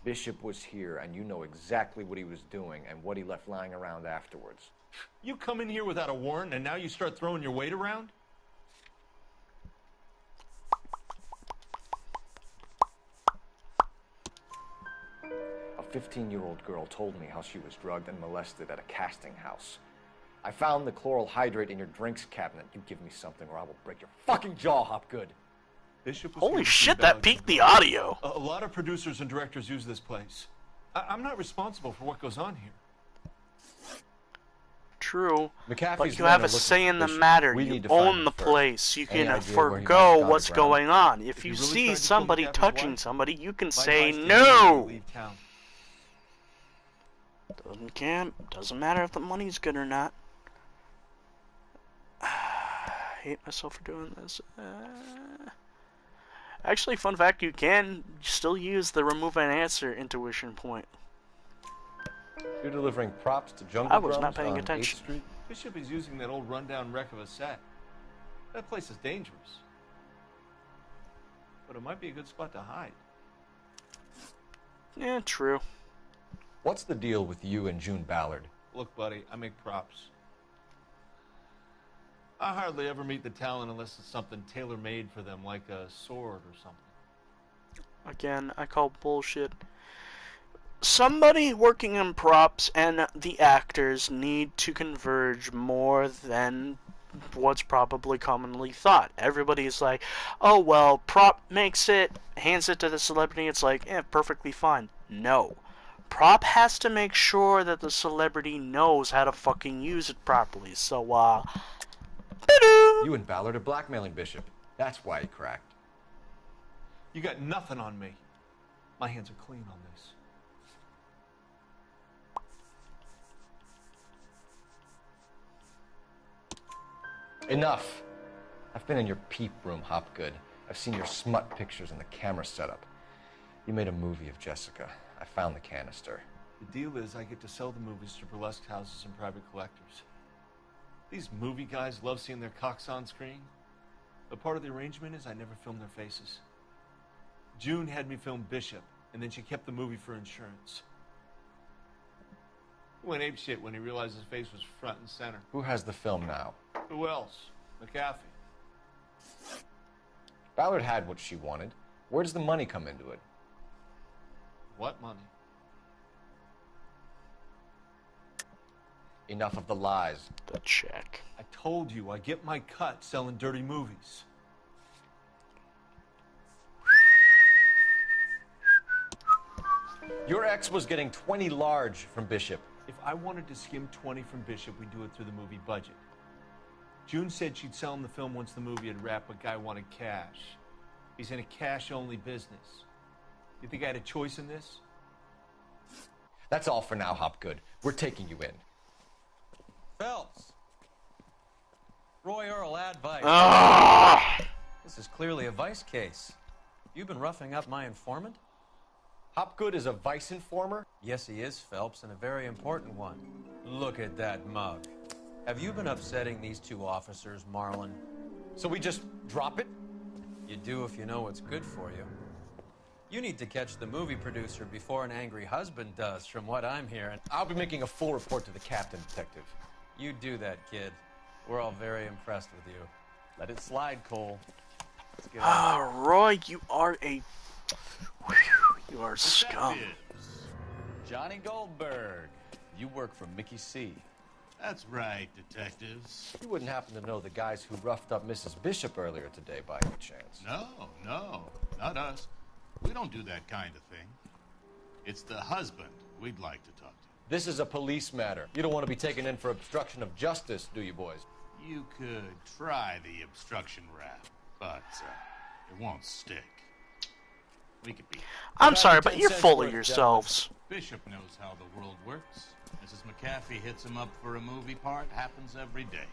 Bishop was here, and you know exactly what he was doing and what he left lying around afterwards. You come in here without a warrant, and now you start throwing your weight around? A 15-year-old girl told me how she was drugged and molested at a casting house. I found the chloral hydrate in your drinks cabinet. You give me something or I will break your fucking jaw, Hopgood. Bishop was Holy here shit, between that ballads peaked and the girls. audio. A lot of producers and directors use this place. I'm not responsible for what goes on here. True, McAfee's but you men have are a looking say for in the Bishop. matter. We You need to find own him the first. place. You Any can idea where he might have forego gone what's aground? going on. If you you really see tried to kill somebody McAfee's touching wife, somebody, you can my say advice to you is no. to leave town. Doesn't matter if the money's good or not. I hate myself for doing this. Actually, fun fact, you can still use the remove an answer intuition point. You're delivering props to Jungle I was Drums not paying on attention. 8th Street? Bishop is using that old rundown wreck of a set. That place is dangerous. But it might be a good spot to hide. Yeah, true. What's the deal with you and June Ballard? Look, buddy, I make props. I hardly ever meet the talent unless it's something tailor-made for them, like a sword or something. Again, I call bullshit. Somebody working in props and the actors need to converge more than what's probably commonly thought. Everybody's like, oh, well, prop makes it, hands it to the celebrity, it's like, perfectly fine. No. Prop has to make sure that the celebrity knows how to fucking use it properly. So, You and Ballard are blackmailing Bishop. That's why he cracked. You got nothing on me. My hands are clean on this. Enough. I've been in your peep room, Hopgood. I've seen your smut pictures and the camera setup. You made a movie of Jessica. I found the canister. The deal is I get to sell the movies to burlesque houses and private collectors. These movie guys love seeing their cocks on screen. But part of the arrangement is I never film their faces. June had me film Bishop, and then she kept the movie for insurance. He went apeshit when he realized his face was front and center. Who has the film now? Who else? McAfee. Ballard had what she wanted. Where does the money come into it? What money? Enough of the lies. The check. I told you, I get my cut selling dirty movies. Your ex was getting 20 large from Bishop. If I wanted to skim 20 from Bishop, we'd do it through the movie budget. June said she'd sell him the film once the movie had wrapped, but Guy wanted cash. He's in a cash-only business. You think I had a choice in this? That's all for now, Hopgood. We're taking you in. Phelps. Roy Earl, ad vice. This is clearly a vice case. You've been roughing up my informant? Hopgood is a vice informer? Yes, he is, Phelps, and a very important one. Look at that mug. Have you been upsetting these two officers, Marlon? So we just drop it? You do if you know what's good for you. You need to catch the movie producer before an angry husband does, from what I'm hearing. I'll be making a full report to the captain, Detective. You do that, kid. We're all very impressed with you. Let it slide, Cole. Let's get on. Roy, you are a... You are scum. Johnny Goldberg. You work for Mickey C. That's right, detectives. You wouldn't happen to know the guys who roughed up Mrs. Bishop earlier today, by any chance? No, not us. We don't do that kind of thing. It's the husband we'd like to talk to. This is a police matter. You don't want to be taken in for obstruction of justice, do you, boys? You could try the obstruction rap, but it won't stick. We could be... I'm sorry, but you're full of yourselves. Bishop knows how the world works. Mrs. McAfee hits him up for a movie part. Happens every day.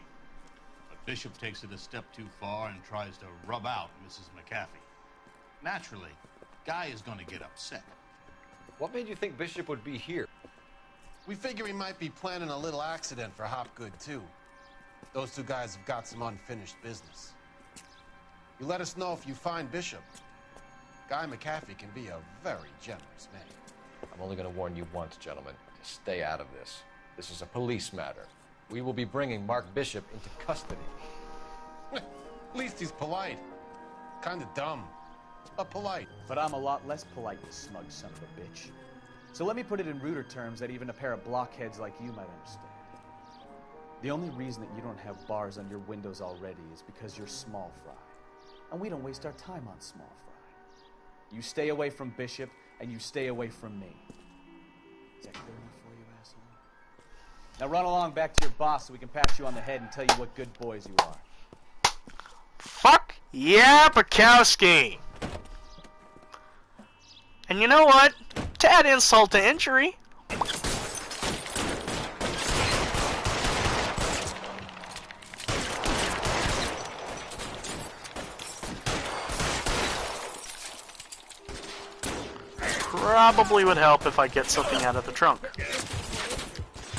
But Bishop takes it a step too far and tries to rub out Mrs. McAfee. Naturally, Guy is going to get upset. What made you think Bishop would be here? We figure he might be planning a little accident for Hopgood, too. Those two guys have got some unfinished business. You let us know if you find Bishop. Guy McAfee can be a very generous man. I'm only going to warn you once, gentlemen. Stay out of this. This is a police matter. We will be bringing Mark Bishop into custody. At least he's polite. Kind of dumb, but polite. But I'm a lot less polite, you smug son of a bitch. So let me put it in ruder terms that even a pair of blockheads like you might understand. The only reason that you don't have bars on your windows already is because you're small fry. And we don't waste our time on small fry. You stay away from Bishop, and you stay away from me. Is that clear enough for you, asshole? Now run along back to your boss so we can pat you on the head and tell you what good boys you are. Fuck yeah, Bukowski! And you know what? To add insult to injury... Probably would help if I get something out of the trunk.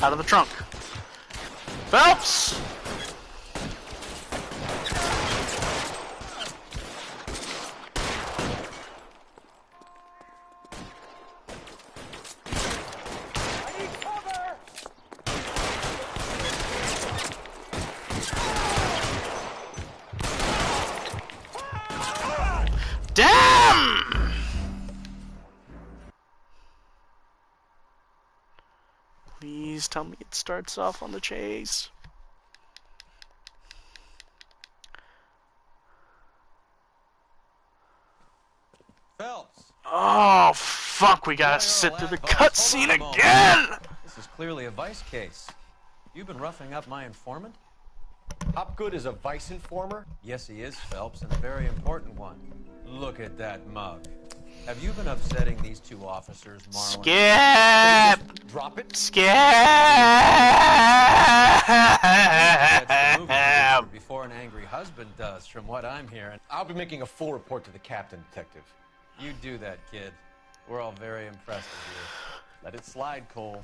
Out of the trunk. Phelps! Damn! Please tell me it starts off on the chase. fuck, we gotta sit through the cutscene again! This is clearly a vice case. You've been roughing up my informant? Hopgood is a vice informer? Yes, he is, Phelps, and a very important one. Look at that mug. Have you been upsetting these two officers, Marlon? Skip! Drop it. Skip! Before an angry husband does, from what I'm hearing. I'll be making a full report to the captain, detective. You do that, kid. We're all very impressed with you. Let it slide, Cole.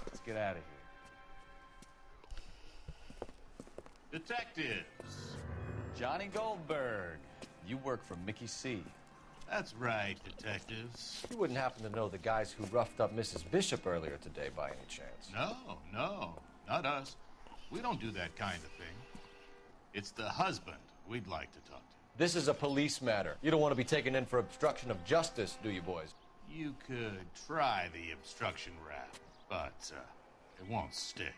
Let's get out of here. Detectives. Johnny Goldberg. You work for Mickey C. That's right, detectives. You wouldn't happen to know the guys who roughed up Mrs. Bishop earlier today by any chance? No, not us. We don't do that kind of thing. It's the husband we'd like to talk to. This is a police matter. You don't want to be taken in for obstruction of justice, do you, boys? You could try the obstruction rap, but it won't stick.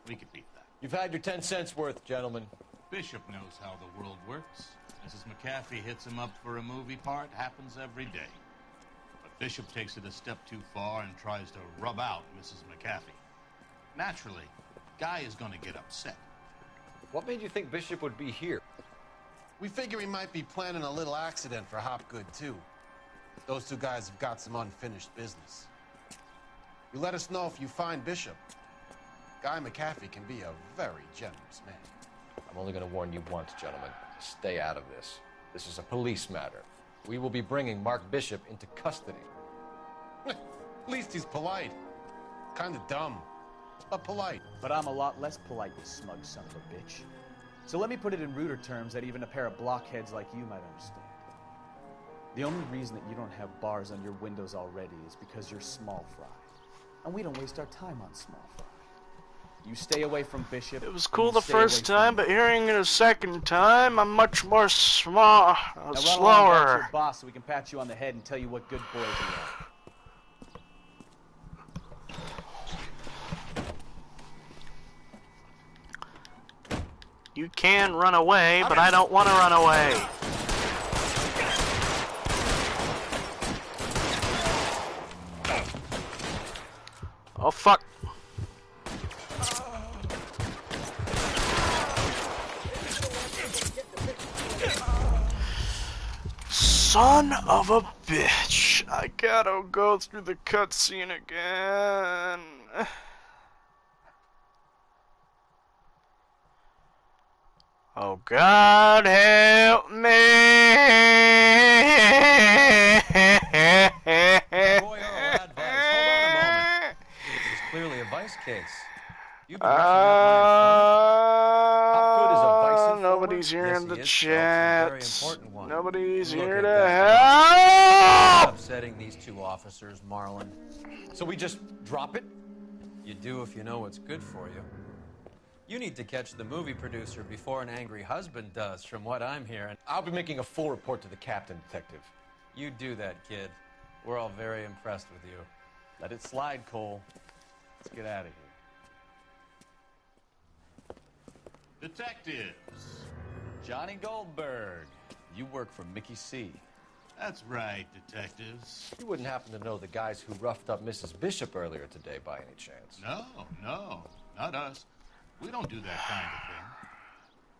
We could beat that. You've had your 10 cents worth, gentlemen. Bishop knows how the world works. Mrs. McAfee hits him up for a movie part. Happens every day. But Bishop takes it a step too far and tries to rub out Mrs. McAfee. Naturally, Guy is going to get upset. What made you think Bishop would be here? We figure he might be planning a little accident for Hopgood, too. Those two guys have got some unfinished business. You let us know if you find Bishop. Guy McAfee can be a very generous man. I'm only going to warn you once, gentlemen. Stay out of this. This is a police matter. We will be bringing Mark Bishop into custody. At least he's polite. Kind of dumb, but polite. But I'm a lot less polite, you smug son of a bitch. So let me put it in ruder terms that even a pair of blockheads like you might understand. The only reason that you don't have bars on your windows already is because you're small fry. And we don't waste our time on small fry. You stay away from Bishop. It was cool the first time, but hearing it a second time, I'm much more slower. Your boss, so we can pat you on the head and tell you what good boys you are. You can run away, but I don't want to run away. Oh, fuck. Son of a bitch. I gotta go through the cutscene again. Oh, God help me. Boy, your advice. Hold on a moment. This is clearly a vice case. You've been roughing up my informant. Hopgood is a vice informer? Nobody's here in the chat. Nobody's here to help. help. Upsetting these two officers, Marlon. So we just drop it? You do if you know what's good for you. You need to catch the movie producer before an angry husband does, from what I'm hearing. I'll be making a full report to the captain, detective. You do that, kid. We're all very impressed with you. Let it slide, Cole. Let's get out of here. Detectives. Johnny Goldberg. You work for Mickey C. That's right, detectives. You wouldn't happen to know the guys who roughed up Mrs. Bishop earlier today by any chance? No, not us. We don't do that kind of thing.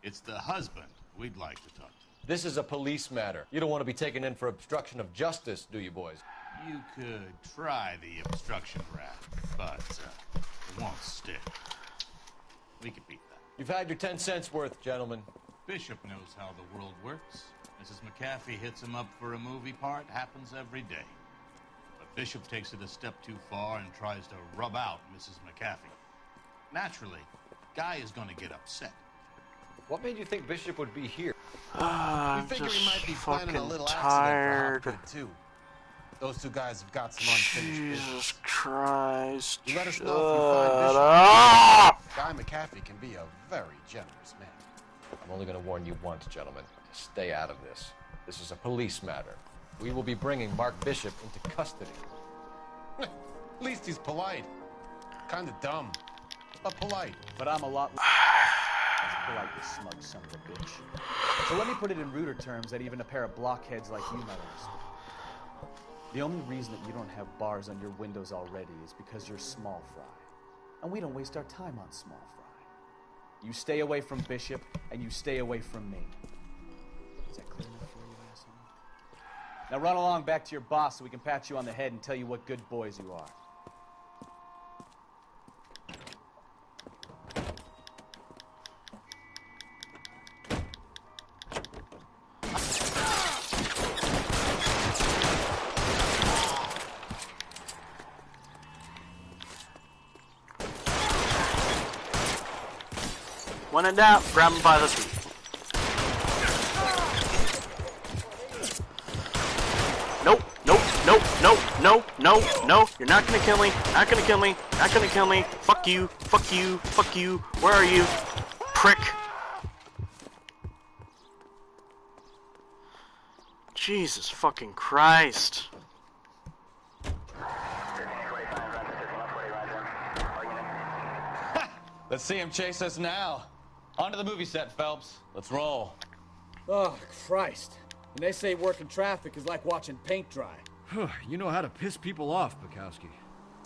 It's the husband we'd like to talk to. This is a police matter. You don't want to be taken in for obstruction of justice, do you, boys? You could try the obstruction rap, but it won't stick. We could beat that. You've had your 10 cents worth, gentlemen. Bishop knows how the world works. Mrs. McAfee hits him up for a movie part. Happens every day. But Bishop takes it a step too far and tries to rub out Mrs. McAfee. Naturally, Guy is going to get upset. What made you think Bishop would be here? We figure he might be planning a little accident for Hopgood, too. Those two guys have got some unfinished business. Jesus Christ. You let us know if you find Bishop. Guy McAfee can be a very generous man. I'm only going to warn you once, gentlemen. Stay out of this. This is a police matter. We will be bringing Mark Bishop into custody. At least he's polite. Kind of dumb, but polite. But I'm a lot less polite, you smug son of a bitch. So let me put it in ruder terms that even a pair of blockheads like you might understand. The only reason that you don't have bars on your windows already is because you're small fry. And we don't waste our time on small fry. You stay away from Bishop, and you stay away from me. Is that clear enough for you, asshole? Now run along back to your boss so we can pat you on the head and tell you what good boys you are. When in doubt, grab him by the feet. Nope, nope, nope, nope, no, no, no. You're not gonna kill me. Not gonna kill me. Not gonna kill me. Fuck you. Fuck you. Fuck you. Where are you? Prick. Jesus fucking Christ. Let's see him chase us now. On to the movie set, Phelps. Let's roll. Oh, Christ. And they say working traffic is like watching paint dry. You know how to piss people off, Bukowski.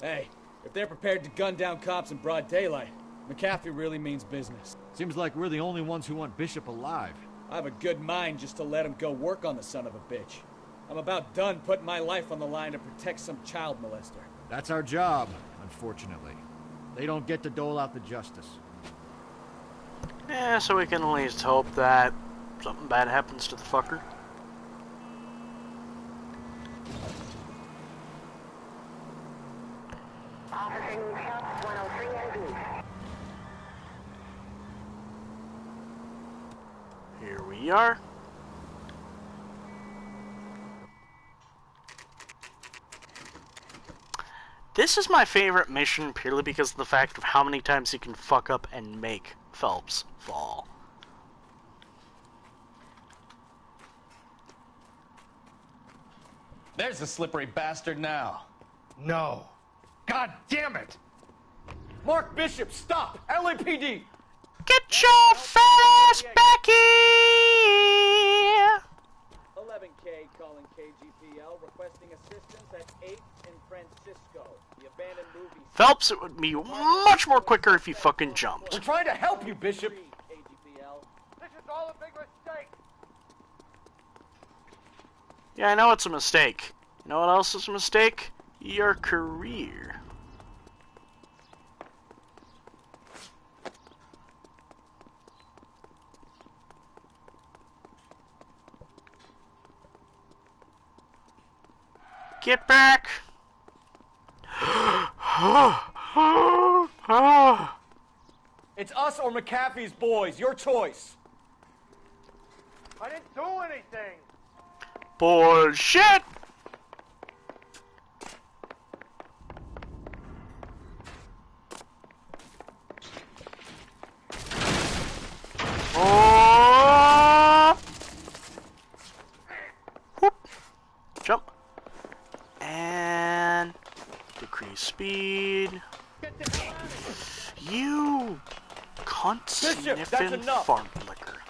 Hey, if they're prepared to gun down cops in broad daylight, McAfee really means business. Seems like we're the only ones who want Bishop alive. I have a good mind just to let him go work on the son of a bitch. I'm about done putting my life on the line to protect some child molester. That's our job, unfortunately. They don't get to dole out the justice. Yeah, so we can at least hope that something bad happens to the fucker. Officer needs help, 103 NB. Here we are. This is my favorite mission purely because of the fact of how many times you can fuck up and make Phelps fall. There's the slippery bastard now. No. God damn it! Mark Bishop, stop! LAPD! Get your fat ass back here! 11K calling KGPL, requesting assistance at 8th in Francisco. The abandoned movie... Phelps, it would be much more quicker if you fucking jumped. We're trying to help you, Bishop! KGPL. This is all a big mistake! Yeah, I know it's a mistake. You know what else is a mistake? Your career. Get back! It's us or McAfee's boys, your choice. I didn't do anything! Bullshit! Oh! Whoop. Jump. And decrease speed. You cunt sniffing fart liquor.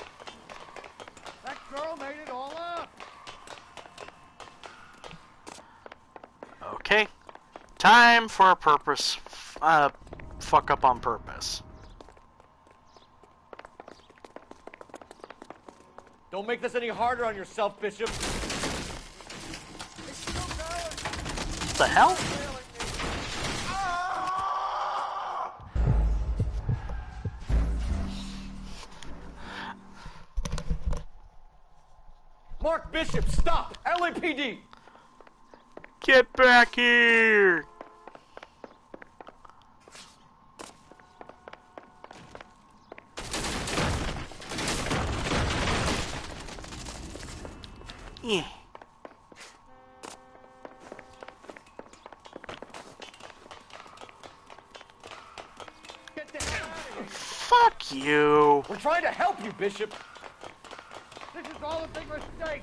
That girl made it all up! Okay. Time for a purpose. Fuck up on purpose. Don't make this any harder on yourself, Bishop. What the hell? Mark Bishop, stop! LAPD! Get back here! Yeah. Fuck you! We're trying to help you, Bishop! This is all a big mistake!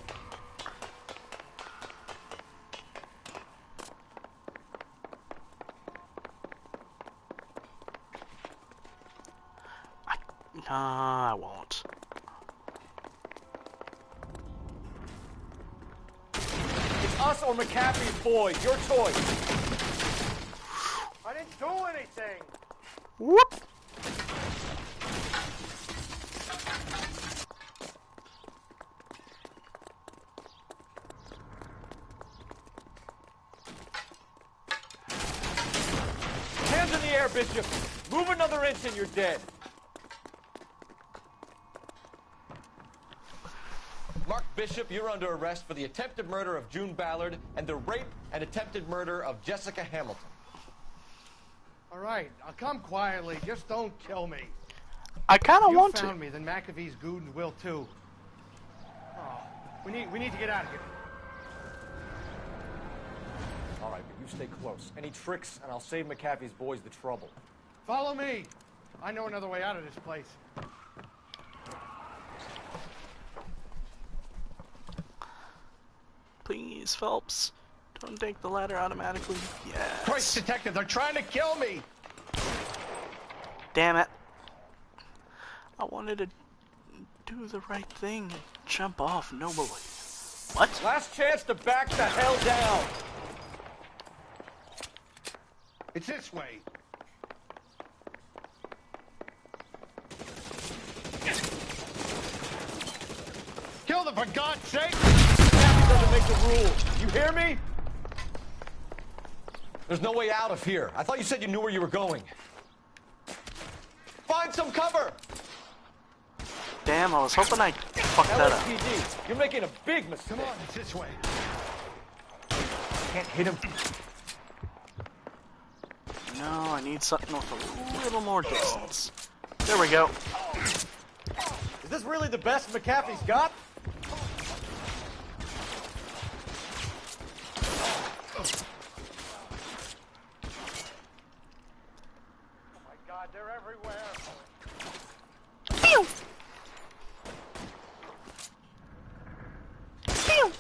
Nah, I won't. It's us or McAfee's boys. Your choice. I didn't do anything. Whoop. Hands in the air, Bishop. Move another inch and you're dead. Mark Bishop, you're under arrest for the attempted murder of June Ballard and the rape and attempted murder of Jessica Hamilton. All right, I'll come quietly. Just don't kill me. I kind of want You to. found me, then McAfee's goons will too. Oh, we need to get out of here. All right, but you stay close. Any tricks, and I'll save McAfee's boys the trouble. Follow me. I know another way out of this place. Please, Phelps. Don't take the ladder automatically. Yes. Christ, detective, they're trying to kill me. Damn it. I wanted to do the right thing and jump off nobly. What? Last chance to back the hell down. It's this way. Kill them, for God's sake! McAfee doesn't make the rules. You hear me? There's no way out of here. I thought you said you knew where you were going. Find some cover! Damn, I was hoping I fucked that up. LAPD, you're making a big mistake. Come on, it's this way. Can't hit him. No, I need something with a little more distance. There we go. Is this really the best McAfee's got? Oh my God, they're everywhere. Pew! Pew!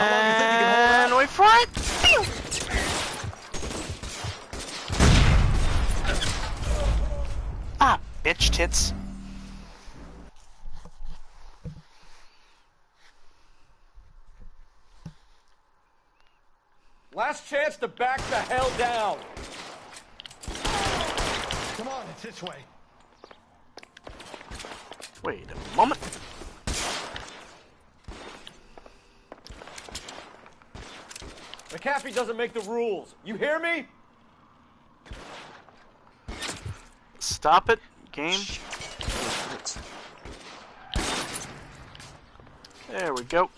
And wait for it. Pew! Ah, bitch tits. Last chance to back the hell down. Come on, it's this way. Wait a moment. McAfee doesn't make the rules. You hear me? Stop it, game. There we go.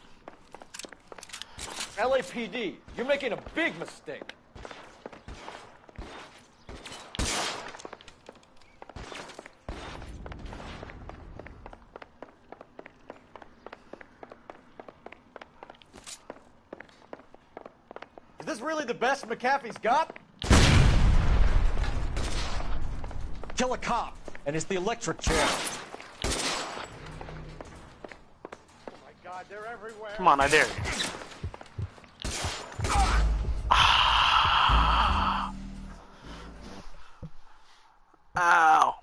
LAPD, you're making a big mistake. Is this really the best McAfee's got? Kill a cop, and it's the electric chair. Oh my God, they're everywhere. Come on, I dare you. Ow.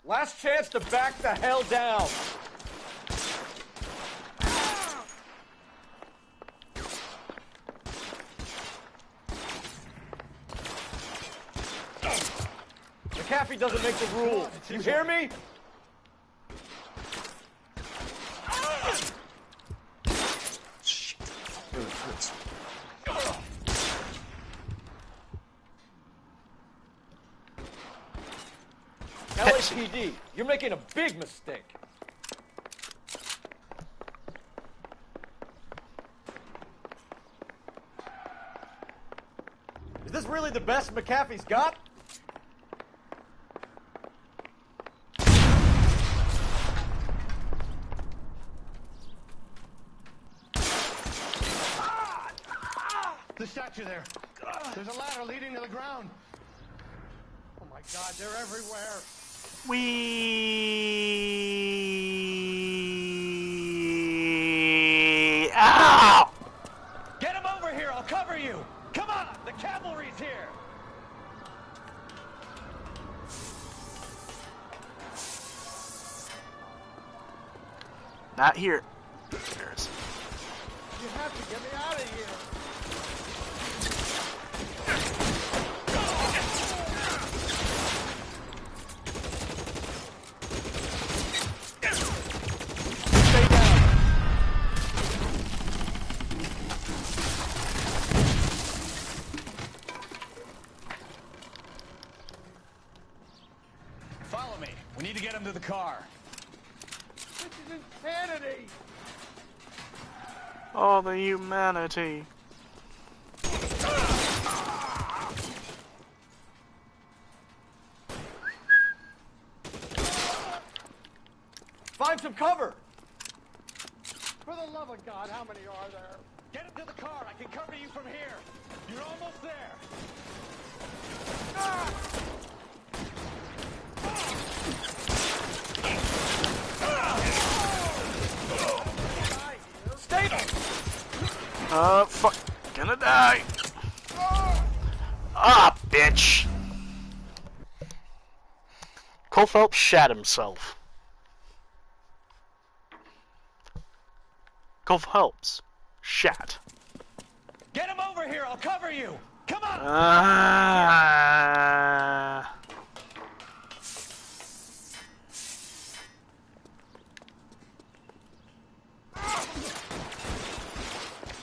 Last chance to back the hell down. McAfee doesn't make the rules. You hear me? Shit. It hurts. LAPD, you're making a big mistake. Is this really the best McAfee's got? The statue there. There's a ladder leading to the ground. Oh my God, they're everywhere. Ow! Get him over here, I'll cover you. Come on, the cavalry's here. Not here. There's... You have to get me out of here. Stay down. Follow me. We need to get him to the car. This is insanity. Oh, the humanity. Find some cover. For the love of God, how many are there? Get him to the car. I can cover you from here. You're almost there. Stay. Fuck. Gonna die. Ah, bitch. Cole Phelps shat himself. Cole Phelps shat. Get him over here. I'll cover you. Come on.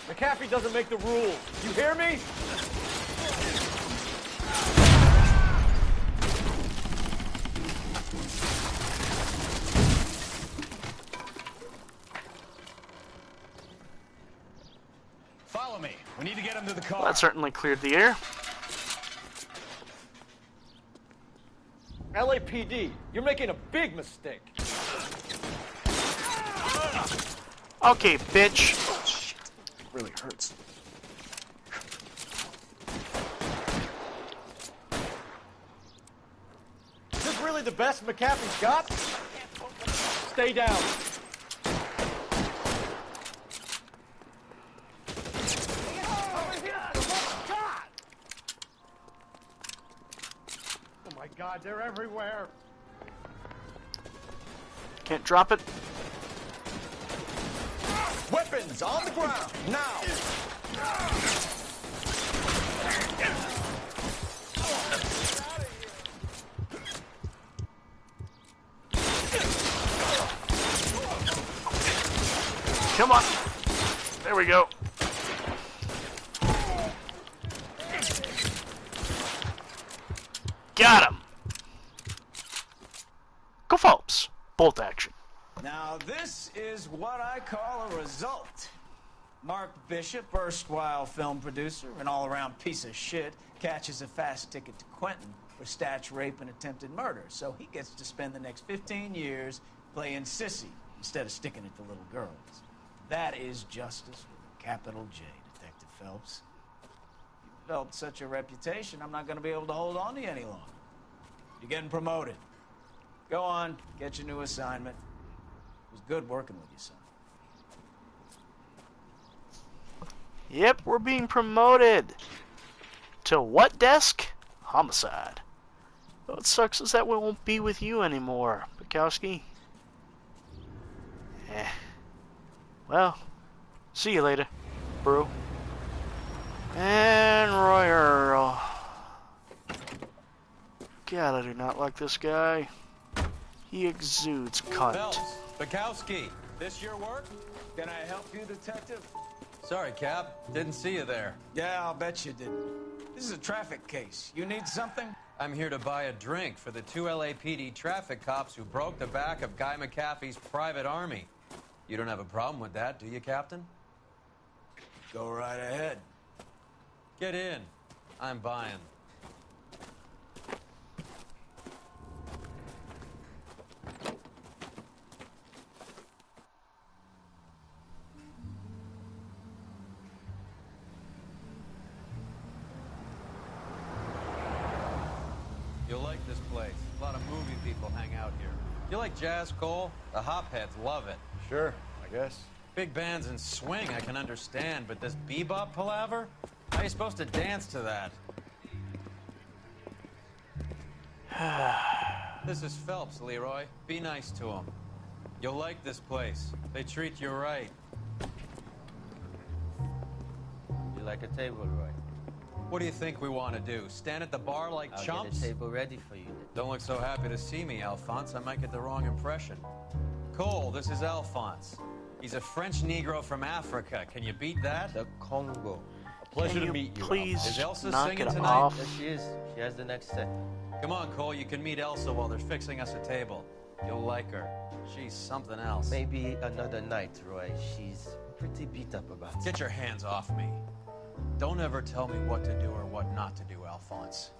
McAfee doesn't make the rules. You hear me? Follow me. We need to get him to the car. Well, that certainly cleared the air. LAPD, you're making a big mistake. Okay, bitch. Oh, shit. It really hurts. Is this really the best McAfee's got? Stay down. Oh my God, they're everywhere. Can't drop it. Weapons on the ground, now! Come on. There we go. Got him. Go Phelps. Bolt action. Now, this is what I call a result. Mark Bishop, erstwhile film producer, an all-around piece of shit, catches a fast ticket to Quentin for statch rape and attempted murder. So he gets to spend the next 15 years playing sissy instead of sticking it to little girls. That is justice with a capital J, Detective Phelps. You've developed such a reputation, I'm not going to be able to hold on to you any longer. You're getting promoted. Go on, get your new assignment. It was good working with you, son. Yep, we're being promoted. To what desk? Homicide. What sucks is that we won't be with you anymore, Bukowski. Well, see you later, bro. And Royer. God, I do not like this guy. He exudes cunt. Phelps, Bukowski, this your work? Can I help you, detective? Sorry, Cap. Didn't see you there. Yeah, I'll bet you didn't. This is a traffic case. You need something? I'm here to buy a drink for the 2 LAPD traffic cops who broke the back of Guy McAfee's private army. You don't have a problem with that, do you, Captain? Go right ahead. Get in. I'm buying. You'll like this place. A lot of movie people hang out here. You like jazz, Cole? The hopheads love it. Sure, I guess. Big bands and swing I can understand, but this bebop palaver? How are you supposed to dance to that? This is Phelps, Leroy. Be nice to him. You'll like this place. They treat you right. You like a table, Roy? What do you think we want to do? Stand at the bar like I'll chumps? get a table ready for you. Don't look so happy to see me, Alphonse. I might get the wrong impression. Cole, this is Alphonse. He's a French Negro from Africa. Can you beat that? The Congo. A pleasure Can to meet you. please Is Elsa knock singing it tonight? off? Yes, she is. She has the next set. Come on, Cole. You can meet Elsa while they're fixing us a table. You'll like her. She's something else. Maybe another night, Roy. She's pretty beat up about it. Get your hands off me. Don't ever tell me what to do or what not to do, Alphonse.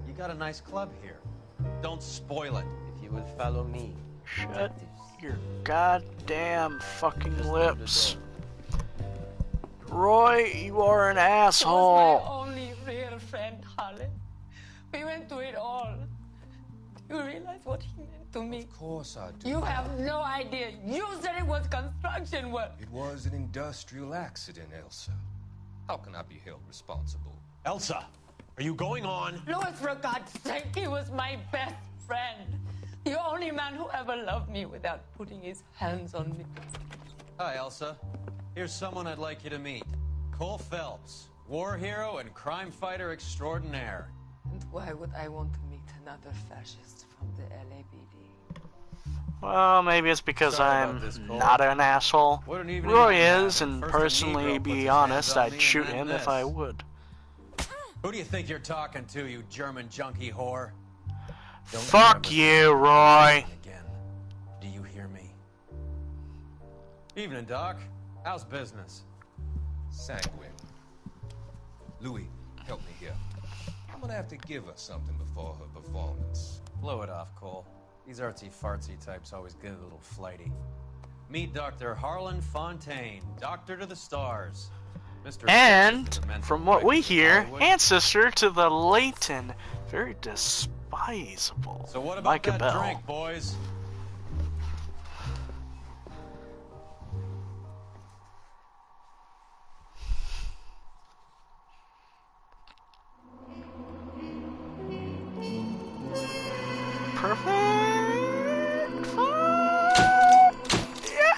You got a nice club here. Don't spoil it. If you will follow me. Shut your goddamn fucking lips. Roy, you are an He was asshole. my only real friend, Harlan. We went through it all. Do you realize what he meant to me? Of course I do. You have no idea. You said it was construction work. It was an industrial accident, Elsa. How can I be held responsible? Elsa, are you going on? Louis, for God's sake, he was my best friend. The only man who ever loved me without putting his hands on me. Hi, Elsa. Here's someone I'd like you to meet. Cole Phelps, war hero and crime fighter extraordinaire. And why would I want to meet another fascist from the LAPD? Well, maybe it's because Sorry I'm about this, Cole. not an asshole. What an evening Roy I'm is, having. and First a personally, Negro puts be his honest, hands on I'd me shoot and him then if I this. would. Who do you think you're talking to, you German junkie whore? Don't Fuck you, Roy. Again. Do you hear me? Evening, Doc. How's business? Sanguine. Louis, help me here. I'm gonna have to give her something before her performance. Blow it off, Cole. These artsy-fartsy types always get a little flighty. Meet Dr. Harlan Fontaine, Doctor to the Stars. Mr. And, to the mental from what we quick hear, Hollywood. ancestor to the late and very despisable So what about Micah that Bell. drink, boys? Perfect. Yeah.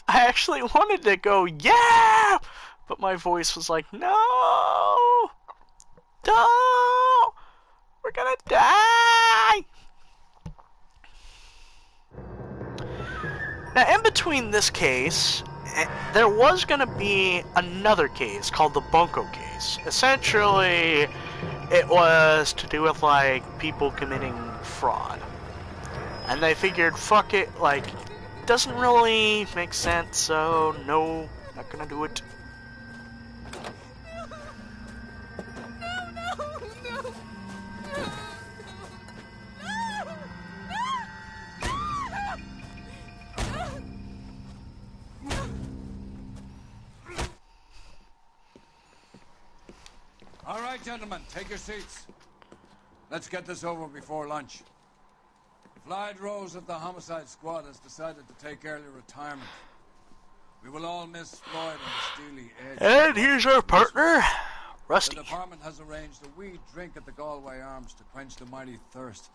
I actually wanted to go, yeah! But my voice was like, no! Don't! We're gonna die! Now, in between this case, there was gonna be another case called the Bunko case. Essentially, it was to do with, like, people committing fraud. And they figured, fuck it, like, doesn't really make sense, so no, not gonna do it. All right, gentlemen, take your seats. Let's get this over before lunch. Floyd Rose of the Homicide Squad has decided to take early retirement. We will all miss Floyd and the steely edge. And here's our partner, Rusty. The department has arranged a wee drink at the Galway Arms to quench the mighty thirst.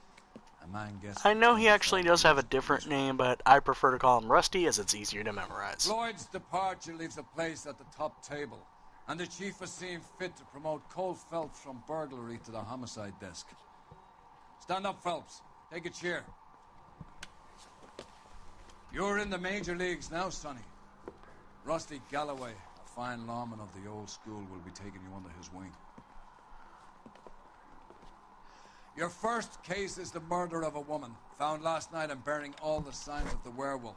A man guessed. I know he actually does have a different name, but I prefer to call him Rusty as it's easier to memorize. Floyd's departure leaves a place at the top table, and the chief has seen fit to promote Cole Phelps from burglary to the homicide desk. Stand up, Phelps. Take a chair. You're in the major leagues now, Sonny. Rusty Galloway, a fine lawman of the old school, will be taking you under his wing. Your first case is the murder of a woman, found last night and bearing all the signs of the werewolf.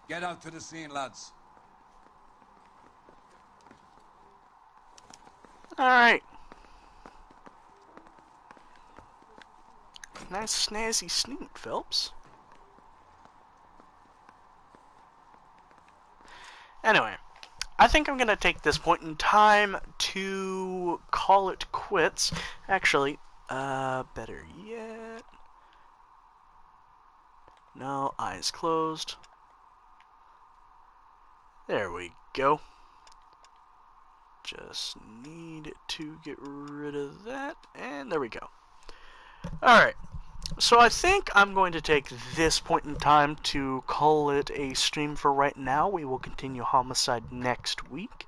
Get out to the scene, lads. Alright. Nice snazzy snoot, Phelps. Anyway, I think I'm gonna take this point in time to call it quits. Actually, better yet. No, eyes closed. There we go. Just need to get rid of that, and there we go. Alright, so I think I'm going to take this point in time to call it a stream for right now. We will continue Homicide next week.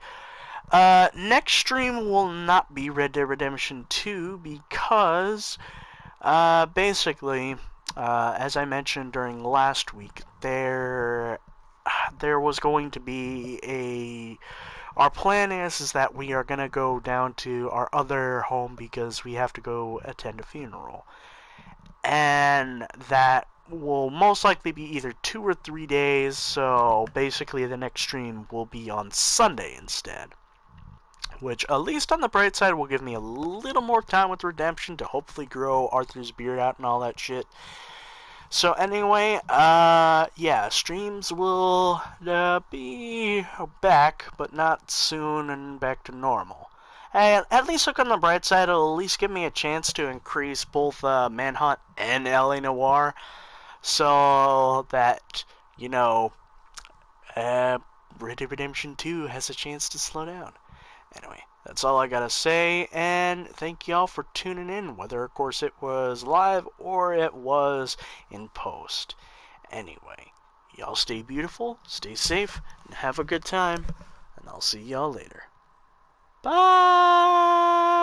Next stream will not be Red Dead Redemption 2 because, basically, as I mentioned during last week, there was going to be our plan is that we are going to go down to our other home because we have to go attend a funeral. And that will most likely be either 2 or 3 days, so basically the next stream will be on Sunday instead. Which, at least on the bright side, will give me a little more time with Redemption to hopefully grow Arthur's beard out and all that shit. So anyway, yeah, streams will be back, but not soon and back to normal. Hey, at least look on the bright side, it'll at least give me a chance to increase both Manhunt and LA Noire, so that, you know, Red Dead Redemption 2 has a chance to slow down. Anyway, that's all I gotta say, and thank y'all for tuning in, whether, of course, it was live or it was in post. Anyway, y'all stay beautiful, stay safe, and have a good time, and I'll see y'all later. Bye!